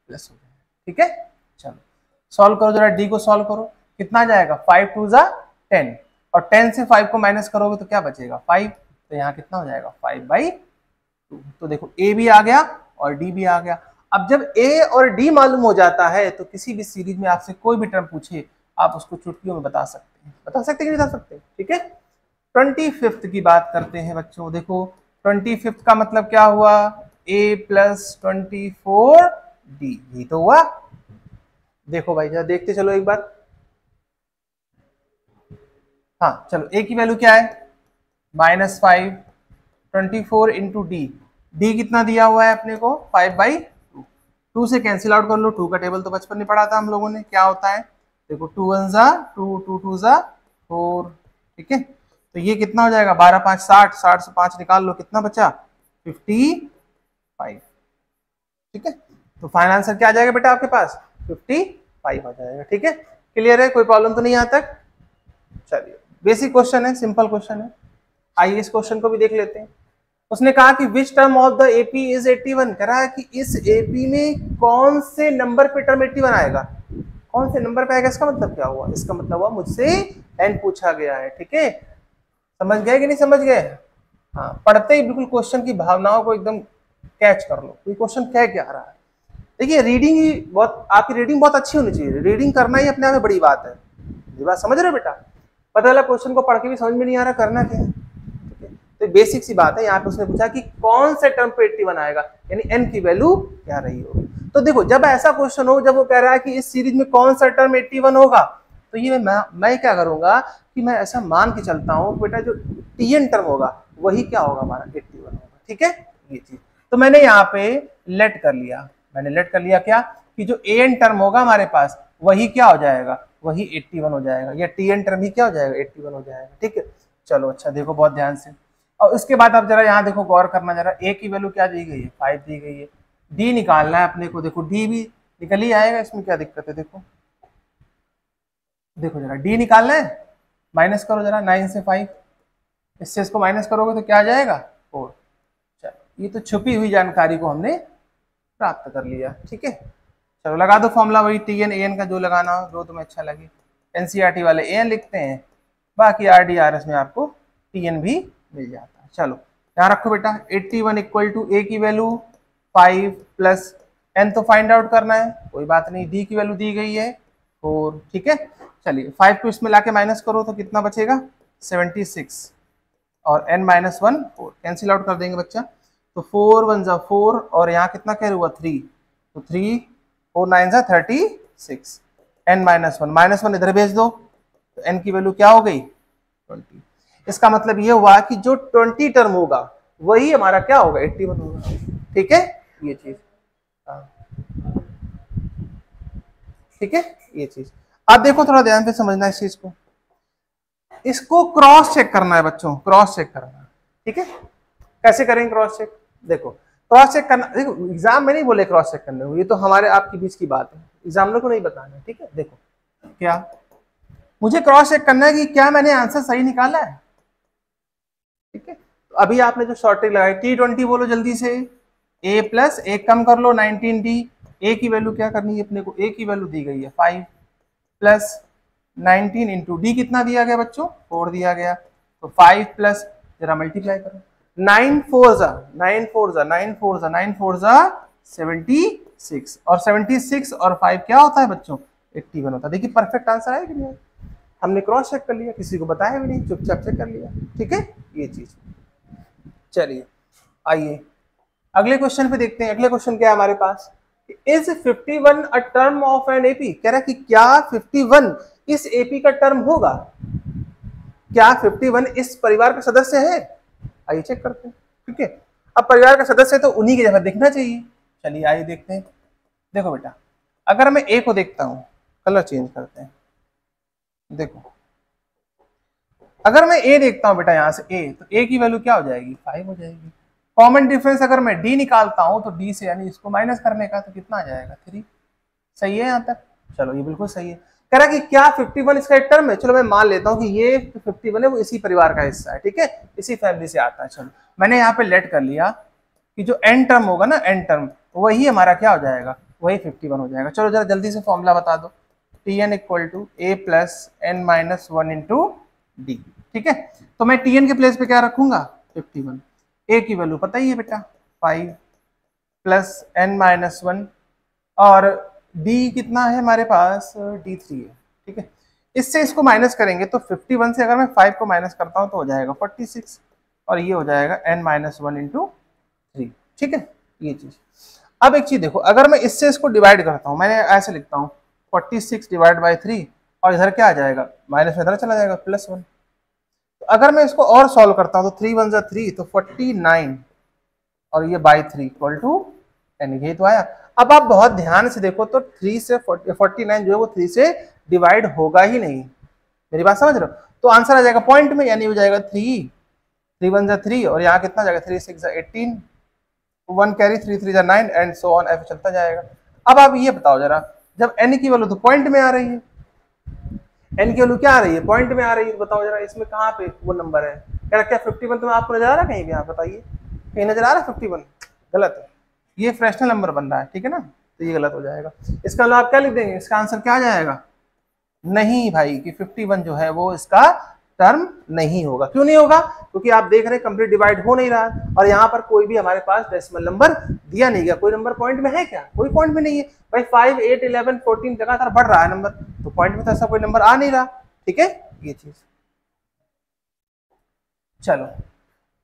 प्लस हो जाएगा, ठीक है। चलो सॉल्व करो जरा, डी को सॉल्व करो, कितना जाएगा 5 2 जा 10, और 10 से 5 को माइनस करोगे तो क्या बचेगा 5, तो यहाँ कितना हो जाएगा 5/2। तो देखो ए भी आ गया और डी भी आ गया। अब जब ए और डी मालूम हो जाता है तो किसी भी सीरीज में आपसे कोई भी टर्म पूछे, आप उसको चुटकियों में बता सकते हैं, बता सकते हैं कि नहीं बता सकते, ठीक है। 25th की बात करते हैं बच्चों। देखो 25th का मतलब क्या हुआ, a प्लस 24d, यही तो हुआ। देखो भाई जरा देखते चलो एक बार। हाँ चलो, a की वैल्यू क्या है -5, 24 इंटू डी, डी कितना दिया हुआ है अपने को 5/2, 2 से कैंसिल आउट कर लो, 2 का टेबल तो बचपन में पढ़ा था हम लोगों ने, क्या होता है देखो 2 1 जा 2, 2 2 जा 4, ठीक है। तो ये कितना हो जाएगा 12 5 60, 60 से 5 निकाल लो, कितना बचा 55, ठीक है। तो फाइनल आंसर क्या आ जाएगा बेटा आपके पास 55 आ जाएगा, ठीक है। क्लियर है, कोई प्रॉब्लम तो नहीं यहाँ तक। चलिए, बेसिक क्वेश्चन है, सिंपल क्वेश्चन है। आइए इस क्वेश्चन को भी देख लेते हैं। उसने कहा कि which term of the AP is 81, कह रहा है कि इस एपी में कौन से नंबर पे टर्म 81 आएगा, कौन से नंबर पे आएगा। इसका मतलब क्या हुआ, इसका मतलब हुआ मुझसे n पूछा गया है, ठीक है। समझ गए कि नहीं समझ गए, हाँ। पढ़ते ही बिल्कुल क्वेश्चन की भावनाओं को एकदम कैच कर लो, कोई क्वेश्चन कह क्या रहा है। देखिए रीडिंग ही बहुत, आपकी रीडिंग बहुत अच्छी होनी चाहिए, रीडिंग करना ही अपने आप में बड़ी बात है। ये बात समझ रहे हो बेटा, पता चला क्वेश्चन को पढ़ के भी समझ में नहीं आ रहा करना क्या है, तो बेसिक सी बात है। यहाँ पे उसने पूछा कि कौन से टर्म पे 81 आएगा, यानी n की वैल्यू क्या रही होगी। तो देखो जब ऐसा क्वेश्चन हो, जब वो कह रहा है कि इस सीरीज में कौन सा टर्म 81 होगा, तो ये मैं क्या करूंगा कि मैं ऐसा मान के चलता हूँ बेटा जो tn टर्म होगा वही क्या होगा हमारा 81 होगा, ठीक है। ये चीज तो मैंने यहाँ पे लेट कर लिया, मैंने लेट कर लिया क्या कि जो an टर्म होगा हमारे पास वही क्या हो जाएगा, वही 81 हो जाएगा, या tn टर्म ही क्या हो जाएगा 81 हो जाएगा, ठीक है। चलो अच्छा देखो बहुत ध्यान से, और उसके बाद आप जरा यहाँ देखो गौर करना जरा, a की वैल्यू क्या दी गई है 5 दी गई है, d निकालना है अपने को। देखो d भी निकल ही आएगा, इसमें क्या दिक्कत है। देखो देखो जरा d निकालना है, माइनस करो जरा 9 से 5, इससे इसको माइनस करोगे तो क्या आ जाएगा 4। चलो ये तो छुपी हुई जानकारी को हमने प्राप्त कर लिया, ठीक है। चलो लगा दो फॉर्मूला, वही tn an का जो लगाना हो, जो तुम्हें अच्छा लगे। एनसीईआरटी वाले an लिखते हैं, बाकी RDRS में आपको tn भी मिल जाता है। चलो यहाँ रखो बेटा, 81 इक्वल टू a की वैल्यू 5 प्लस n तो फाइंड आउट करना है, कोई बात नहीं, d की वैल्यू दी गई है 4, ठीक है। चलिए 5 को इसमें लाके माइनस करो तो कितना बचेगा 76, और n माइनस 1 4, कैंसिल आउट कर देंगे बच्चा, तो 4 1 जा 4, और यहाँ कितना कह हुआ 3, तो 3 4 9 जा 36, n माइनस 1 इधर भेज दो, तो n की वैल्यू क्या हो गई 20। इसका मतलब ये हुआ कि जो 20 टर्म होगा वही हमारा क्या होगा 81 होगा, ठीक है। ये चीज ठीक है, ये चीज आप देखो, थोड़ा ध्यान से समझना इस चीज को। इसको क्रॉस चेक करना है बच्चों, क्रॉस चेक करना, ठीक है। कैसे करेंगे क्रॉस चेक, देखो क्रॉस चेक करना, देखो एग्जाम में नहीं बोले क्रॉस चेक करने को, ये तो हमारे आपके बीच की बात है, एग्जामिनर को नहीं बताना है, ठीक है। देखो क्या मुझे क्रॉस चेक करना है कि क्या मैंने आंसर सही निकाला है, ठीक है। तो अभी आपने जो शॉर्ट ट्रिक लगाई T20 बोलो जल्दी से, a प्लस एक कम कर लो 19D, a की वैल्यू क्या करनी है अपने को, a की वैल्यू दी गई है 5 प्लस 19 इंटू डी कितना दिया गया बच्चों 4 दिया गया, तो 5 प्लस जरा मल्टीप्लाई करो 9 4 जा 9 4 जा 9 4 जा 9 4 जा 76 और 76 और 5 क्या होता है बच्चों 81 होता है। देखिए परफेक्ट आंसर है कि नहीं, हमने क्रॉस चेक कर लिया, किसी को बताया भी नहीं, चुपचाप चेक कर लिया, ठीक है ये चीज। चलिए आइए अगले क्वेश्चन पे देखते हैं। अगले क्वेश्चन क्या है हमारे पास, is 51 a term of an AP, कह रहा है कि क्या 51 इस एपी का टर्म होगा, क्या 51 इस परिवार का सदस्य है, आइए चेक करते हैं, ठीक है। अब परिवार का सदस्य तो उन्हीं की जगह दिखना चाहिए, चलिए आइए देखते हैं। देखो बेटा अगर मैं ए को देखता हूं, कलर चेंज करते हैं, देखो अगर मैं ए देखता हूं बेटा यहां से ए, तो ए की वैल्यू क्या हो जाएगी 5 हो जाएगी। कॉमन डिफरेंस अगर मैं डी निकालता हूं तो डी से यानी इसको माइनस करने का, तो कितना आ जाएगा 3, सही है यहाँ तक, चलो ये बिल्कुल सही है। कह रहा है कि क्या 51 इसका एक टर्म है, चलो मैं मान लेता हूँ कि ये 51 है वो इसी परिवार का हिस्सा है, ठीक है, इसी फैमिली से आता है। चलो मैंने यहाँ पे लेट कर लिया कि जो एन टर्म होगा ना, एन टर्म वही हमारा क्या हो जाएगा, वही 51 हो जाएगा। चलो जरा जल्दी से फॉर्मूला बता दो, Tn equal to A plus N minus 1 into D, ठीक है। तो मैं Tn के प्लेस पे क्या रखूंगा 51, ए की वैल्यू पता ही है बेटा 5 प्लस एन माइनस 1 और डी कितना है हमारे पास D3 है, ठीक है। इससे इसको माइनस करेंगे तो 51 से अगर मैं 5 को माइनस करता हूं तो हो जाएगा 46 और ये हो जाएगा n माइनस 1 इंटू 3, ठीक है ये चीज। अब एक चीज देखो, अगर मैं इससे इसको डिवाइड करता हूं, मैंने ऐसे लिखता हूं 46 डिवाइड बाई 3 और इधर क्या आ जाएगा माइनस में इधर चला जाएगा +1। तो अगर मैं इसको और सॉल्व करता हूं तो 3 1 3 तो 49 और ये बाई 3 इक्वल टू 10, यही तो आया। अब आप बहुत ध्यान से देखो तो 3 से 49 जो है वो 3 से डिवाइड होगा ही नहीं, मेरी बात समझ रहे हो, तो आंसर आ जाएगा पॉइंट में, यानी हो जाएगा 3 1 3 और यहाँ कितना जाएगा 3 6 18 1 कैरी 3 3 9 एंड सो ऑन, ऐसे चलता जाएगा। अब आप ये बताओ जरा, जब n की वैल्यू तो पॉइंट में आ रही है, n की वैल्यू क्या आ रही है पॉइंट में आ रही है, तो बताओ जरा इसमें कहाँ पे वो नंबर है, क्या 51 तुम्हें आपको नजर आ रहा है कहीं भी, आप बताइए कहीं नजर आ रहा है 51, गलत है, ये फ्रैक्शनल नंबर बन रहा है, ठीक है ना, तो ये गलत हो जाएगा। इसका मतलब आप क्या लिख देंगे, इसका आंसर क्या आ जाएगा, नहीं भाई कि 51 जो है वो इसका टर्म नहीं होगा। क्यों नहीं होगा, क्योंकि आप देख रहे हैं कंप्लीट डिवाइड हो नहीं रहा और यहाँ पर कोई भी हमारे पास डेसिमल नंबर दिया नहीं गया, कोई नंबर पॉइंट में है क्या, कोई पॉइंट में नहीं है भाई, 5 8 11 14 लगातार बढ़ रहा है नंबर, तो पॉइंट में तो ऐसा कोई नंबर आ नहीं रहा, ठीक है ये चीज। चलो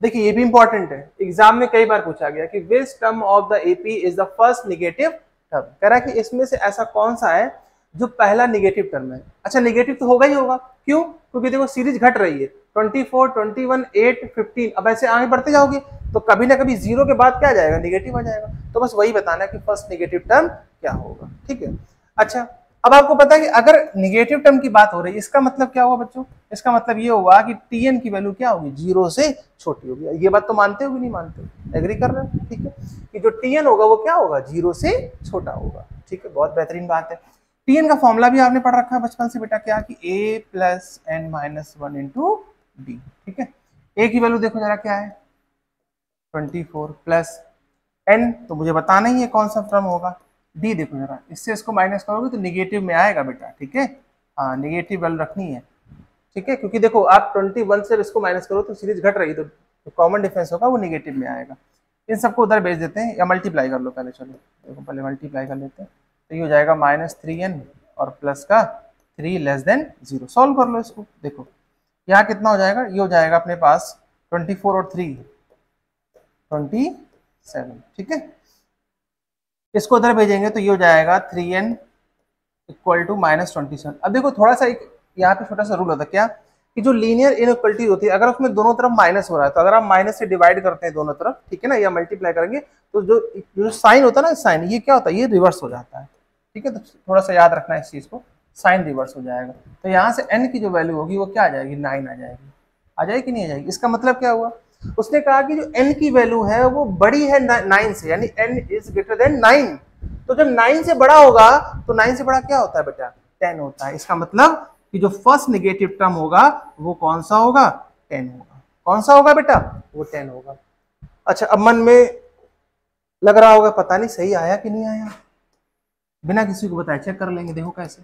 देखिए ये भी इंपॉर्टेंट है, एग्जाम में कई बार पूछा गया कि which term of the AP is the first negative term, कह रहा है कि इसमें से ऐसा कौन सा है जो पहला नेगेटिव टर्म है। अच्छा नेगेटिव तो होगा ही होगा, क्यों, क्योंकि देखो सीरीज घट रही है 24 21 8 15, अब ऐसे आगे बढ़ते जाओगे तो कभी ना कभी 0 के बाद क्या आ जाएगा नेगेटिव आ जाएगा, तो बस वही बताना है कि फर्स्ट नेगेटिव टर्म क्या होगा, ठीक है। अच्छा अब आपको पता है कि अगर नेगेटिव टर्म की बात हो रही है इसका मतलब क्या हुआ बच्चों, इसका मतलब ये हुआ कि Tn की वैल्यू क्या होगी 0 से छोटी होगी। ये बात तो मानते हो कि नहीं मानते हो, एग्री कर रहे हो, ठीक है, कि जो Tn होगा वो क्या होगा 0 से छोटा होगा, ठीक है, बहुत बेहतरीन बात है। Tn का फॉर्मूला भी आपने पढ़ रखा है बचपन से बेटा, क्या कि a plus N minus 1 into D, ठीक है। a की वैल्यू देखो जरा क्या है 24 प्लस n, तो मुझे बताना ही है कौन सा टर्म होगा, डी देखो जरा, इससे इसको माइनस करोगे तो निगेटिव में आएगा बेटा, ठीक है, हाँ निगेटिव वैल्यू रखनी है, ठीक है, क्योंकि देखो आप 21 से इसको माइनस करो तो सीरीज घट रही है, तो कॉमन डिफरेंस होगा वो निगेटिव में आएगा। इन सबको उधर भेज देते हैं या मल्टीप्लाई कर लो पहले, चलो देखो पहले मल्टीप्लाई कर लेते हैं, तो ये हो जाएगा -3n और प्लस का 3 लेस देन 0, सॉल्व कर लो इसको, देखो यहाँ कितना हो जाएगा, ये हो जाएगा अपने पास 24 और 3 27, ठीक है, इसको उधर भेजेंगे तो ये हो जाएगा 3n इक्वल टू -27। अब देखो थोड़ा सा एक यहाँ पे छोटा सा रूल होता है क्या, कि जो लीनियर इनइक्वालिटी होती है अगर उसमें दोनों तरफ माइनस हो रहा है, तो अगर आप माइनस से डिवाइड करते हैं दोनों तरफ, ठीक है ना, या मल्टीप्लाई करेंगे तो जो साइन होता है ना, साइन ये क्या होता है, ये रिवर्स हो जाता है, ठीक है, तो थोड़ा सा याद रखना है इस चीज को, साइन रिवर्स हो जाएगा, तो यहाँ से n की जो वैल्यू होगी वो क्या आ जाएगी 9 आ जाएगी कि नहीं आ जाएगी। इसका मतलब क्या हुआ, उसने कहा कि जो n की वैल्यू है वो बड़ी है 9 से, यानी n इज ग्रेटर देन 9, तो जब 9 से बड़ा होगा तो 9 से बड़ा क्या होता है बेटा, 10 होता है। इसका मतलब कि जो फर्स्ट नेगेटिव टर्म होगा वो कौन सा होगा, 10 होगा। कौन सा होगा बेटा, वो 10 होगा। अच्छा, अब मन में लग रहा होगा पता नहीं सही आया कि नहीं आया, बिना किसी को बताए चेक कर लेंगे। देखो कैसे,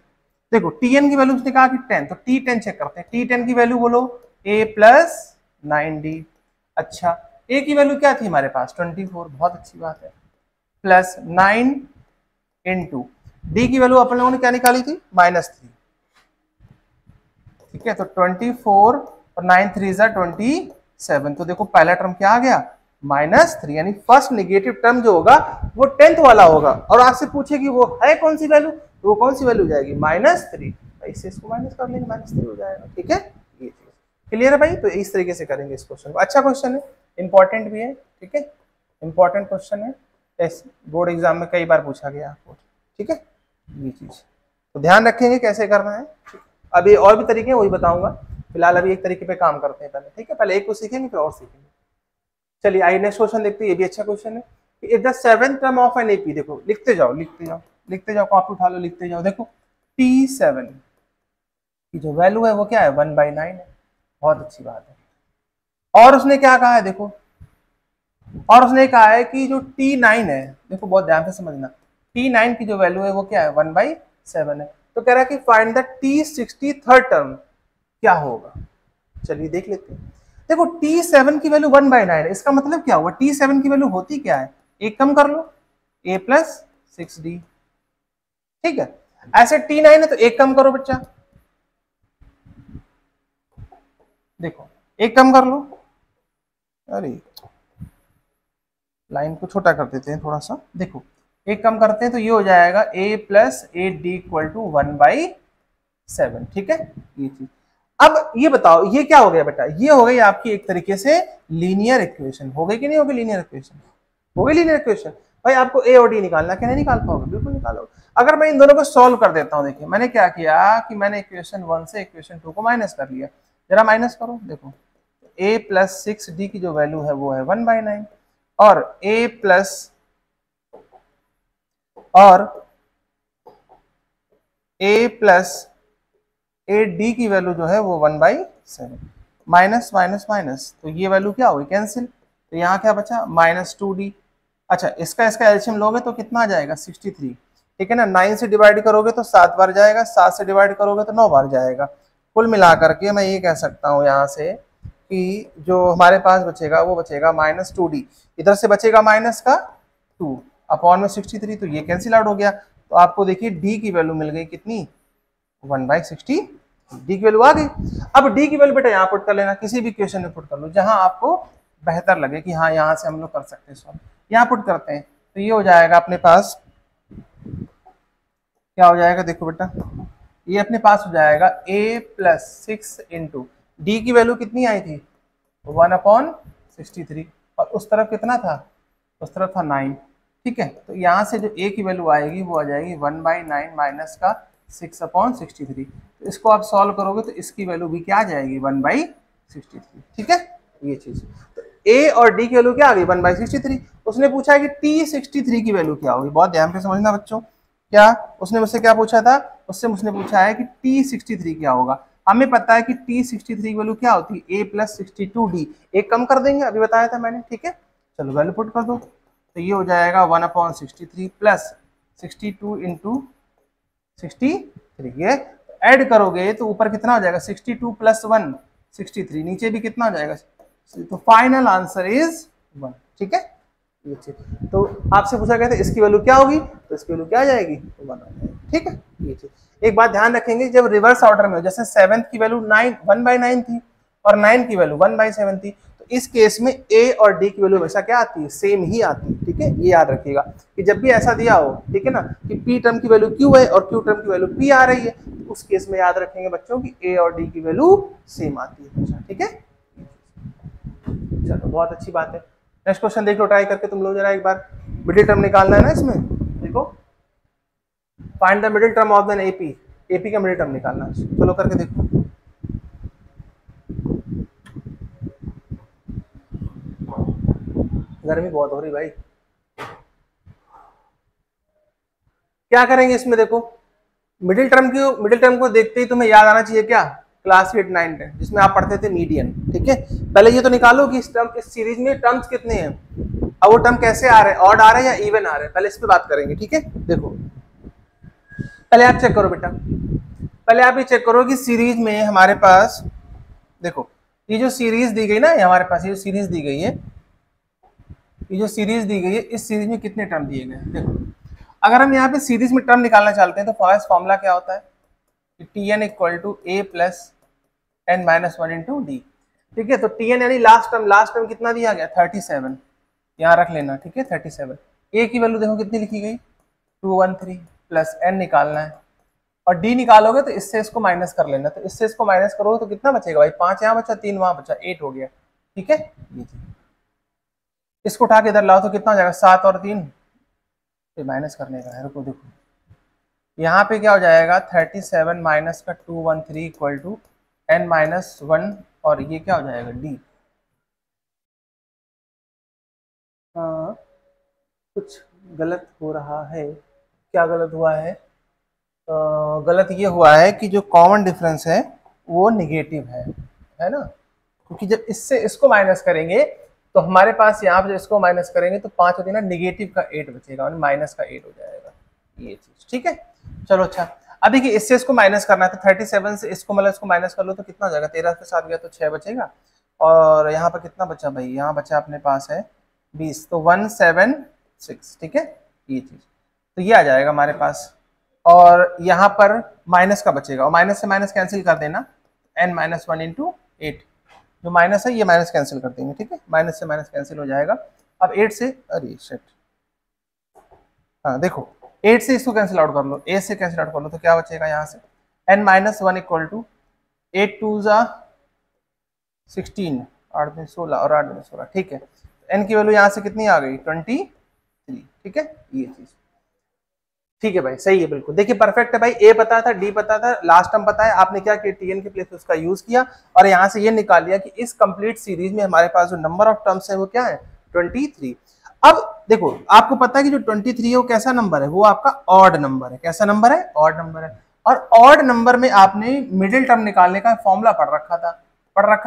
देखो Tn की वैल्यू उसने कहा कि 10, तो T10 चेक करते हैं। T10 की वैल्यू बोलो a प्लस 9d। अच्छा, a की वैल्यू क्या थी हमारे पास, 24, बहुत अच्छी बात है, प्लस 9 इंटू डी की वैल्यू अपन लोगों ने क्या निकाली थी, -3। ठीक है, तो 24 और 9 3 27। तो देखो पहला टर्म क्या आ गया, -3, यानी फर्स्ट नेगेटिव टर्म जो होगा वो 10th वाला होगा। और आपसे पूछे कि वो है कौन सी वैल्यू, तो वो कौन सी वैल्यू जाएगी, -3। इससे इसको माइनस कर लेंगे, -3 हो जाएगा। ठीक है, ये चीज क्लियर है भाई। तो इस तरीके से करेंगे इस क्वेश्चन को। अच्छा क्वेश्चन है, इंपॉर्टेंट भी है। ठीक है, इंपॉर्टेंट क्वेश्चन है, बोर्ड एग्जाम में कई बार पूछा गया आपको। ठीक है, ये चीज तो ध्यान रखेंगे कैसे करना है। अभी और भी तरीके वही बताऊंगा, फिलहाल अभी एक तरीके पे काम करते हैं पहले। ठीक है, पहले एक को सीखेंगे फिर और सीखेंगे। चलिए आइए नेक्स्ट क्वेश्चन देखते हैं, ये भी अच्छा क्वेश्चन है। If the seventh term of an AP, देखो लिखते जाओ लिखते जाओ लिखते जाओ, कॉपी उठा लो लिखते जाओ। देखो T7 की जो वैल्यू है वो क्या है, 1/9 है। बहुत अच्छी बात है। और उसने क्या कहा है, देखो और उसने कहा है कि जो T9 है, देखो बहुत ध्यान से समझना, T9 की जो वैल्यू है वो क्या है, 1/7 है। तो कह रहा है कि फाइंड द T63rd टर्म क्या होगा। चलिए देख लेते हैं। देखो T7 की वैल्यू 1/9 है, इसका मतलब क्या हुआ, T7 की वैल्यू होती क्या है, एक कम कर लो, a प्लस 6d। ठीक है, ऐसे T9 है तो एक कम करो बच्चा, देखो एक कम कर लो, अरे लाइन को छोटा कर देते हैं थोड़ा सा। देखो एक कम करते हैं तो ये हो जाएगा a plus 8d equal to 1/7। ठीक है, ये चीज। अब ये बताओ ये क्या हो गया बेटा, ये हो गई आपकी एक तरीके से लीनियर इक्वेशन। हो गई कि नहीं होगी लीनियर इक्वेशन, हो गई लीनियर इक्वेशन। भाई आपको a और d निकालना, क्या नहीं निकाल पाओगे, बिल्कुल निकालोगे। अगर मैं इन दोनों को सॉल्व कर देता हूं, देखिए मैंने क्या किया कि मैंने इक्वेशन 1 से इक्वेशन 2 को माइनस कर लिया। जरा माइनस करो, देखो a प्लस 6d की जो वैल्यू है वो है 1/9, और a प्लस और a प्लस 8d की वैल्यू जो है वो 1/7, माइनस माइनस माइनस, तो ये वैल्यू क्या होगी, कैंसिल। तो यहाँ क्या बचा, -2d। अच्छा, इसका इसका एलसीएम लोगे तो कितना आ जाएगा, 63। ठीक है ना, 9 से डिवाइड करोगे तो 7 बार जाएगा, 7 से डिवाइड करोगे तो 9 बार जाएगा। कुल मिलाकर के मैं ये कह सकता हूँ यहाँ से कि जो हमारे पास बचेगा वो बचेगा -2d, इधर से बचेगा माइनस का 2 अपॉन में 63, तो ये कैंसिल आउट हो गया। तो आपको देखिए डी की वैल्यू मिल गई कितनी, 1/60। डी की वैल्यू आ गई। अब डी की वैल्यू बेटा यहाँ पुट कर लेना, किसी भी इक्वेशन में पुट कर लो जहां आपको बेहतर लगे कि हाँ यहाँ से हम लोग कर सकते हैं सॉल्व। यहाँ पुट करते हैं तो ये हो जाएगा अपने पास, क्या हो जाएगा देखो बेटा, ये अपने पास हो जाएगा a प्लस 6 इंटू डी की वैल्यू कितनी आई थी, 1/63, और उस तरफ कितना था, उस तरफ था 9। ठीक है, तो यहाँ से जो a की वैल्यू आएगी वो आ जाएगी 1/9 माइनस का 6/63। तो इसको आप सॉल्व करोगे तो इसकी वैल्यू भी क्या आ जाएगी, 1/63। ठीक है, ये चीज। तो a और d की वैल्यू क्या आ गई, 1/63। उसने पूछा है कि T63 की वैल्यू क्या होगी। बहुत ध्यान से समझना बच्चों, क्या उसने मुझसे क्या पूछा था, उससे मुझसे पूछा है कि T63 क्या होगा। हमें पता है कि T63 की वैल्यू क्या होती है, a प्लस 62d। एक कम कर देंगे, अभी बताया था मैंने। ठीक है, चलो वैल्यू पुट कर दो, तो ये हो जाएगा 1/63 प्लस 62 इंटू 63। ये ऐड करोगे तो ऊपर कितना हो जाएगा, 62 प्लस 1 63, नीचे भी कितना हो जाएगा, तो फाइनल आंसर इज 1। ठीक है, ये चीज। तो आपसे पूछा गया था इसकी वैल्यू क्या होगी, तो इसकी वैल्यू क्या आ जाएगी, 1 आ जाएगी। ठीक है, ये चीज। एक बात ध्यान रखेंगे, जब रिवर्स ऑर्डर में हो, जैसे 7th की वैल्यू 1/9 थी और 9 की वैल्यू 1/7 थी, तो इस केस में a और d की वैल्यू हमेशा क्या आती है, सेम ही आती है। ठीक है, ये याद रखिएगा कि जब भी ऐसा दिया हो, ठीक है ना, कि p टर्म की वैल्यू q है और q टर्म की वैल्यू p आ रही है, तो उस केस में याद रखेंगे बच्चों की a और d की वैल्यू सेम आती है हमेशा। ठीक है, चलो बहुत अच्छी बात है। नेक्स्ट क्वेश्चन देख लो ट्राई करके तुम लोग जरा एक बार। मिडिल टर्म निकालना है ना इसमें, देखो find the middle term of an AP, AP का मिडिल टर्म निकालना है। चलो करके देखो। गर्मी बहुत हो रही भाई। क्या करेंगे इसमें, देखो मिडिल टर्म को देखते ही तुम्हें याद आना चाहिए क्या, क्लास 8 9 10 जिसमें आप पढ़ते थे मीडियन। ठीक है, पहले ये तो निकालो कि इस सीरीज में टर्म्स कितने हैं, अब वो टर्म कैसे आ रहे हैं, ऑड आ रहे हैं या इवन आ रहे हैं, पहले इस पे बात करेंगे। ठीक है, देखो पहले आप चेक करो बेटा, पहले आप ये चेक करो कि सीरीज में हमारे पास, देखो ये जो सीरीज दी गई ना, हमारे पास ये जो सीरीज दी गई है, ये जो सीरीज दी गई है, इस सीरीज में कितने टर्म दिए गए हैं। देखो अगर हम यहाँ पे सीरीज में टर्म निकालना चाहते हैं तो फर्स्ट फॉर्मूला क्या होता है, T N equal to A plus N minus one into D. ठीक है, तो टी एन यानी लास्ट टर्म कितना दिया गया 37, यहाँ रख लेना। ठीक है 37, ए की वैल्यू देखो कितनी लिखी गई 213 प्लस एन निकालना है, और डी निकालोगे तो इससे इसको माइनस कर लेना, तो इससे इसको माइनस करोगे तो कितना बचेगा भाई, 5 यहाँ बचा 3 वहां बचा 8 हो गया। ठीक है, ये इसको उठा के इधर लाओ तो कितना हो जाएगा 7 और 3, तो माइनस करने का है, रुको देखो यहाँ पे क्या हो जाएगा 37 माइनस का 213 इक्वल टू एन माइनस 1, और ये क्या हो जाएगा डी। हाँ कुछ गलत हो रहा है, क्या गलत हुआ है, गलत ये हुआ है कि जो कॉमन डिफरेंस है वो निगेटिव है ना, क्योंकि जब इससे इसको माइनस करेंगे तो हमारे पास यहाँ पे जब इसको माइनस करेंगे तो 5 होती है ना, निगेटिव का 8 बचेगा और माइनस का 8 हो जाएगा, ये चीज। ठीक है, चलो अच्छा, अब देखिए इससे इसको माइनस करना है तो 37 से इसको मतलब इसको माइनस कर लो तो कितना हो जाएगा, 13 के साथ गया तो 6 बचेगा, और यहाँ पर कितना बचा भाई, यहाँ बचा अपने पास है 20, तो 176। ठीक है, ये चीज तो ये आ जाएगा हमारे पास, और यहाँ पर माइनस का बचेगा, और माइनस से माइनस कैंसिल कर देना, n माइनस 1 इंटू 8, जो माइनस है ये माइनस कैंसिल कर देंगे। ठीक है, माइनस से माइनस कैंसिल हो जाएगा, अब 8 से, अरे शिट, हाँ देखो 8 से इसको कैंसिल आउट कर लो, 8 से कैंसिल आउट कर लो तो क्या बचेगा यहाँ से, n माइनस 1 इक्वल टू 8 2 जा 16, 8 में 16 और 8 में 16। ठीक है, n की वैल्यू यहाँ से कितनी आ गई 23। ठीक है, ये चीज ठीक है भाई, सही है बिल्कुल, देखिए परफेक्ट है भाई, ए पता था, डी पता था, लास्ट टर्म पता है, आपने क्या किया टीएन के प्लेस पे उसका यूज किया और यहाँ से ये निकाल लिया कि इस कंप्लीट सीरीज में हमारे पास जो नंबर ऑफ टर्म्स है वो क्या है 23। अब देखो आपको पता है कि जो 23 है वो कैसा नंबर है, वो आपका ऑड नंबर है, कैसा नंबर है, ऑड नंबर है, और ऑड नंबर में आपने मिडिल टर्म निकालने का फॉर्मूला पढ़ रखा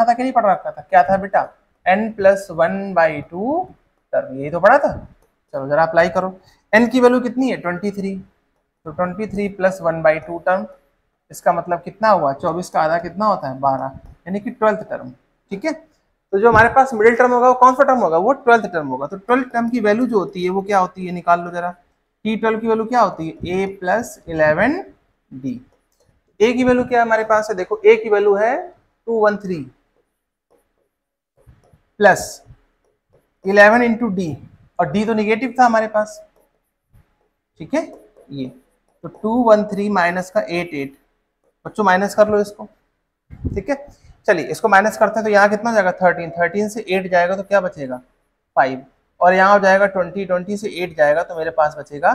था कि नहीं पढ़ रखा था, क्या था बेटा n+1/2 टर्म, यही तो पढ़ा था। चलो जरा अप्लाई करो, n की वैल्यू कितनी है 23, तो 23 + 1/2 टर्म, इसका मतलब कितना हुआ 24 का आधा कितना होता है 12, यानी कि 12th टर्म। ठीक है, तो जो हमारे पास मिडिल टर्म होगा वो कौन सा टर्म होगा, वो 12th टर्म होगा, तो 12th टर्म की वैल्यू जो होती है वो क्या होती है, निकाल लो जरा, T12 की वैल्यू क्या होती है a + 11d, a की वैल्यू क्या है हमारे पास है, देखो a की वैल्यू है 213 प्लस 11 इंटू डी, और d तो निगेटिव था हमारे पास। ठीक है, ये तो 213 माइनस का 88, बच्चों माइनस कर लो इसको। ठीक है, चलिए इसको माइनस करते हैं तो यहाँ कितना जाएगा 13, 13 से 8 जाएगा तो क्या बचेगा 5, और यहाँ हो जाएगा 20, 20 से 8 जाएगा तो मेरे पास बचेगा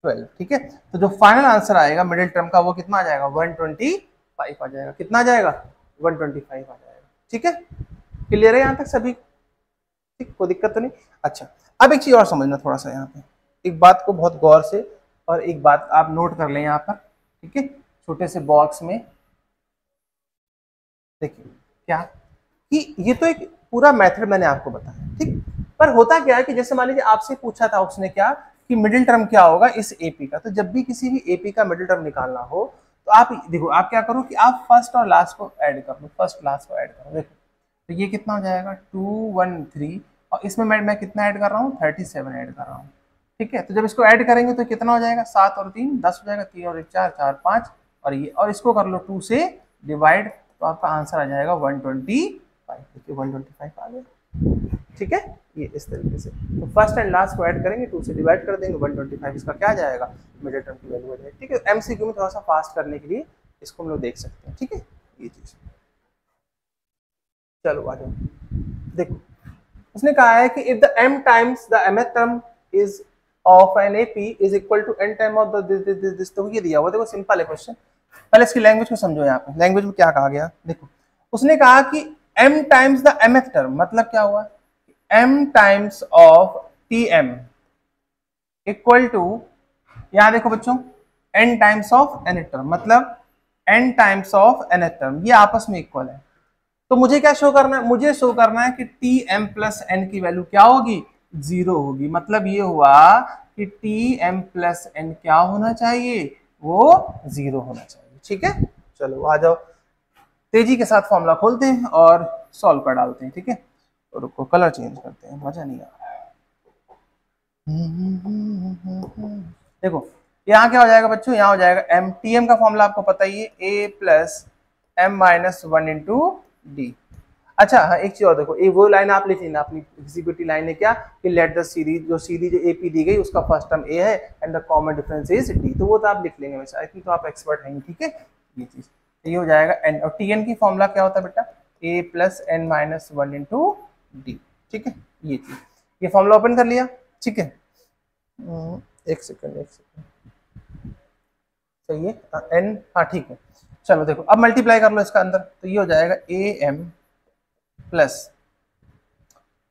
12। ठीक है, तो जो फाइनल आंसर आएगा मिडिल टर्म का वो कितना आ जाएगा 125 आ जाएगा, कितना आ जाएगा 125 आ जाएगा। ठीक है, क्लियर है यहाँ तक सभी, ठीक कोई दिक्कत तो नहीं। अच्छा अब एक चीज और समझना थोड़ा सा, यहाँ पे एक बात को बहुत गौर से, और एक बात आप नोट कर लें यहाँ पर। ठीक है, छोटे से बॉक्स में देखिए क्या कि ये तो एक पूरा मेथड मैंने आपको बताया, ठीक, पर होता क्या है कि जैसे मान लीजिए आपसे पूछा था उसने क्या कि मिडिल टर्म क्या होगा इस एपी का, तो जब भी किसी भी एपी का मिडिल टर्म निकालना हो तो आप देखो आप क्या करो कि आप फर्स्ट और लास्ट को ऐड कर लो, फर्स्ट लास्ट को ऐड करो, देखो तो ये कितना हो जाएगा 213, और इसमें मैं कितना ऐड कर रहा हूँ 37 ऐड कर रहा हूँ। ठीक है, तो जब इसको ऐड करेंगे तो कितना हो जाएगा 7 और 3 10 हो जाएगा, 3 और 1 4 4 5, और ये और इसको कर लो 2 से डिवाइड, तो आपका आंसर आ जाएगा 125। देखिए 125 आ गया। ठीक है, ये इस तरीके से तो फर्स्ट एंड लास्ट को ऐड करेंगे 2 से डिवाइड कर देंगे 125, इसका क्या जाएगा मिडिल टर्म की वैल्यू हो जाएगी। ठीक है, एमसीक्यू में थोड़ा सा फास्ट करने के लिए इसको हम लोग देख सकते हैं। ठीक है, ये चीज चलो आ जाओ, देखो उसने कहा है कि if the m times the mth term is of an AP is equal to n time of this, तो ये दिया हुआ, देखो सिंपल है क्वेश्चन, पहले इसकी लैंग्वेज को समझो। यहाँ पे लैंग्वेज में क्या कहा गया, देखो उसने कहा कि m times the mth term, मतलब क्या हुआ m times of tm equal to यहाँ देखो बच्चों n times of nth term, मतलब n times of nth term ये आपस में इक्वल है। तो मुझे क्या शो करना है, मुझे शो करना है कि टी एम प्लस एन की वैल्यू क्या होगी, 0 होगी। मतलब ये हुआ कि टी एम प्लस एन क्या होना चाहिए, वो 0 होना चाहिए। ठीक है, चलो आ जाओ, तेजी के साथ फॉर्मूला खोलते हैं और सॉल्व कर डालते हैं। ठीक है, तो रुको कलर चेंज करते हैं, मजा नहीं आ रहा। देखो यहाँ क्या हो जाएगा बच्चों, यहाँ हो जाएगा एम, टी एम का फॉर्मूला आपको पता ही है, A plus M minus 1 into D. अच्छा हाँ, एक चीज और देखो, ये वो लाइन आप लिखी ना अपनी एग्जीक्यूटिव लाइन है क्या, कि लेट द सीरीज, जो सीरीज एपी दी गई उसका फर्स्ट टर्म ए है and the common difference is D, तो वो तो आप लिख लेंगे वैसे, आई थिंक तो आप एक्सपर्ट हैं। ठीक है, ये चीज तो ये हो जाएगा एन, और टी एन की फॉर्मूला क्या होता है बेटा, A plus N minus 1 into D. ठीक है, ये चीज, ये फॉर्मूला ओपन कर लिया। ठीक है, एक सेकंड सही है, एन, हाँ ठीक है। चलो देखो अब मल्टीप्लाई कर लो इसका अंदर, तो ये हो जाएगा ए एम प्लस,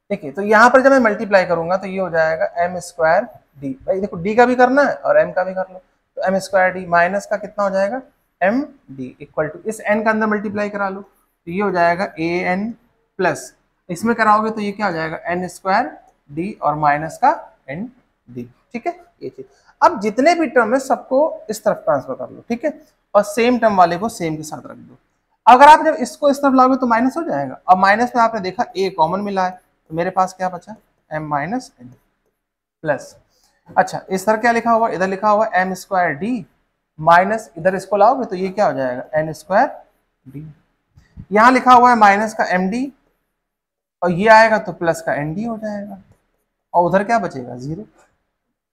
देखिए तो यहाँ पर जब मैं मल्टीप्लाई करूंगा तो ये हो जाएगा एम स्क्वायर डी। भाई देखो डी का भी करना है और एम का भी कर लो, तो एम स्क्वायर डी माइनस का कितना हो जाएगा एम डी इक्वल टू, इस एन का अंदर मल्टीप्लाई करा लो तो ये हो जाएगा ए एन प्लस, इसमें कराओगे तो ये क्या हो जाएगा एन स्क्वायर डी और माइनस का एन डी। ठीक है, ये चीज। अब जितने भी टर्म है सबको इस तरफ ट्रांसफर कर लो। ठीक है, और सेम टर्म वाले को सेम के साथ रख दो। अगर आप जब इसको इस तरफ लाओगे तो माइनस हो जाएगा, अब माइनस में आपने देखा ए कॉमन मिला है, तो मेरे पास क्या बचा एम माइनस एन प्लस। अच्छा इस तरह क्या लिखा हुआ, इधर लिखा हुआ एम स्क्वायर डी माइनस, इधर इसको लाओगे तो ये क्या हो जाएगा एन स्क्वायर डी। यहाँ लिखा हुआ है माइनस का एम डी और ये आएगा तो प्लस का एन डी हो जाएगा, और उधर क्या बचेगा 0।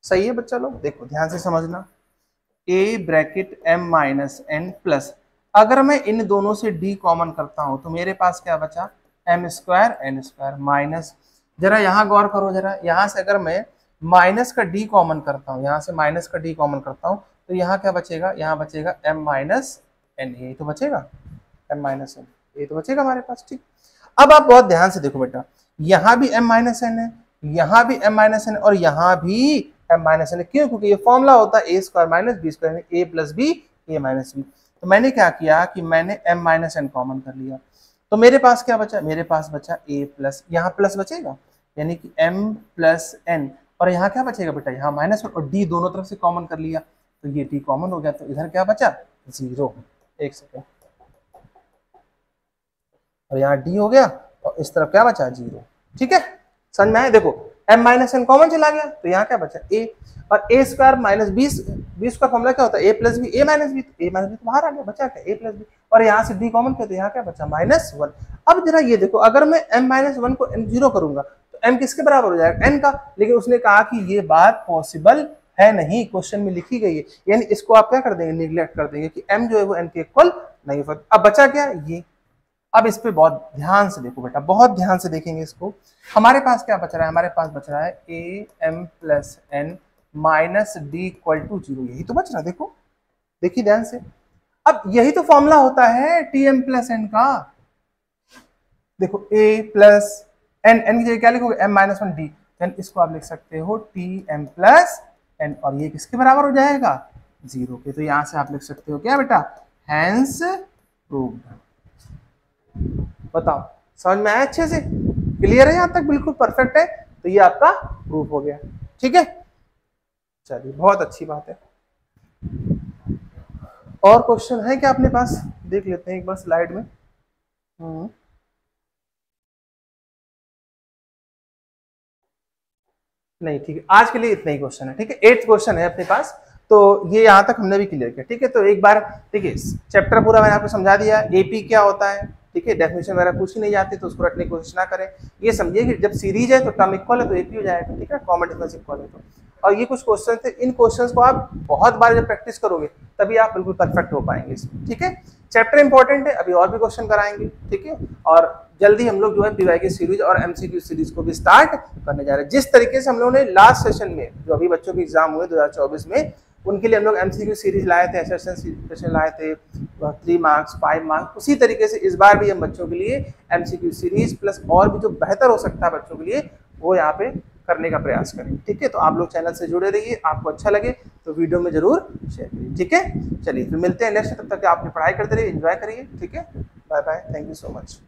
सही है बच्चा लोग, देखो ध्यान से समझना, A bracket M minus N plus, अगर मैं इन दोनों से डी कॉमन करता हूं तो मेरे पास क्या बचा M square N square minus, जरा यहाँ गौर करो, जरा यहाँ से अगर मैं माइनस का डी कॉमन करता हूँ, यहाँ से माइनस का डी कॉमन करता हूँ तो यहाँ क्या बचेगा, यहाँ बचेगा एम माइनस एन, ये तो बचेगा एम माइनस एन, ये तो बचेगा हमारे पास। ठीक, अब आप बहुत ध्यान से देखो बेटा, यहाँ भी एम माइनस एन है, यहाँ भी एम माइनस एन और यहाँ भी एम माइनस एन, क्यों, क्योंकि ये फॉर्मूला होता है ए square minus B square, A plus B A minus B. तो मैंने क्या किया कि मैंने m माइनस एन कॉमन कर लिया, तो मेरे पास क्या बचा, मेरे पास बचा a प्लस, यहाँ प्लस बचेगा यानी कि m प्लस n, और यहाँ क्या बचेगा बेटा, यहाँ माइनस और d दोनों तरफ से कॉमन कर लिया तो ये d कॉमन हो गया, तो इधर क्या बचा 0। एक सेकेंड, और यहाँ d हो गया और इस तरफ क्या बचा 0। ठीक है, समझ में आया, देखो m माइनस एन कॉमन चला गया तो यहाँ क्या बचा a, और a स्क्वायर माइनस बी का फॉर्मूला क्या होता है a plus B A minus B, तो a माइनस बी तो बाहर आ गया, बचा क्या a प्लस बी, और यहाँ से d कॉमन किया तो यहाँ क्या बचा -1। अब जरा ये देखो, अगर मैं m माइनस 1 को m0 करूंगा तो m किसके बराबर हो जाएगा n का, लेकिन उसने कहा कि ये बात पॉसिबल है नहीं, क्वेश्चन में लिखी गई है, यानी इसको आप क्या कर देंगे, निगलेक्ट कर देंगे कि m जो है वो n के इक्वल नहीं होगा। अब बचा क्या ये, अब इस पे बहुत ध्यान से देखो बेटा, बहुत ध्यान से देखेंगे इसको। हमारे पास क्या बच रहा है, हमारे पास बच रहा है A M plus N minus D equal to 0, यही तो बच रहा है। देखो देखिए ध्यान से, अब यही तो फॉर्मूला होता है टी एम प्लस एन का। देखो ए प्लस एन, एन की जगह क्या लिखोगे एम माइनस 1 डी, देन इसको आप लिख सकते हो टी एम प्लस एन, और ये किसके बराबर हो जाएगा 0 के। तो यहां से आप लिख सकते हो क्या बेटा, हैंस प्रूव्ड। बताओ समझ में आया, अच्छे से क्लियर है, यहां तक बिल्कुल परफेक्ट है, तो ये आपका प्रूफ हो गया। ठीक है, चलिए बहुत अच्छी बात है। और क्वेश्चन है क्या अपने पास, देख लेते हैं एक बार स्लाइड में। नहीं ठीक है, आज के लिए इतना ही क्वेश्चन है। ठीक है, 8th क्वेश्चन है अपने पास, तो ये यहाँ तक हमने भी क्लियर किया। ठीक है, तो एक बार ठीक है चैप्टर पूरा मैंने आपको समझा दिया, एपी क्या होता है। ठीक है, डेफिनेशन वगैरह पूछी नहीं जाती तो उसको रखने की कोशिश ना करें। ये समझिए कि जब सीरीज है तो टर्म इक्वल है तो एपी हो जाएगा। ठीक है, कॉमन डिफरेंस इक्वल है तो। और ये कुछ क्वेश्चन थे, इन क्वेश्चंस को आप बहुत बार जब प्रैक्टिस करोगे तभी आप बिल्कुल परफेक्ट हो पाएंगे इसमें। ठीक है, चैप्टर इंपॉर्टेंट है, अभी और भी क्वेश्चन कराएंगे। ठीक है, और जल्दी हम लोग जो है पीवाई की सीरीज और एमसीक्यू सीरीज को भी स्टार्ट करने जा रहे हैं। जिस तरीके से हम लोगों ने लास्ट सेशन में जो अभी बच्चों के एग्जाम हुए 2024 में, उनके लिए हम लोग एमसीक्यू सीरीज लाए थे, सेशन लाए थे 3 मार्क्स 5 मार्क्स, उसी तरीके से इस बार भी हम बच्चों के लिए एमसीक्यू सीरीज प्लस और भी जो बेहतर हो सकता है बच्चों के लिए वो यहाँ पे करने का प्रयास करें। ठीक है, तो आप लोग चैनल से जुड़े रहिए, आपको अच्छा लगे तो वीडियो में जरूर शेयर करिए। ठीक है, चलिए फिर मिलते हैं नेक्स्ट, तब तक आप अपनी पढ़ाई करते रहिए, एंजॉय करिए। ठीक है, bye bye, thank you so much.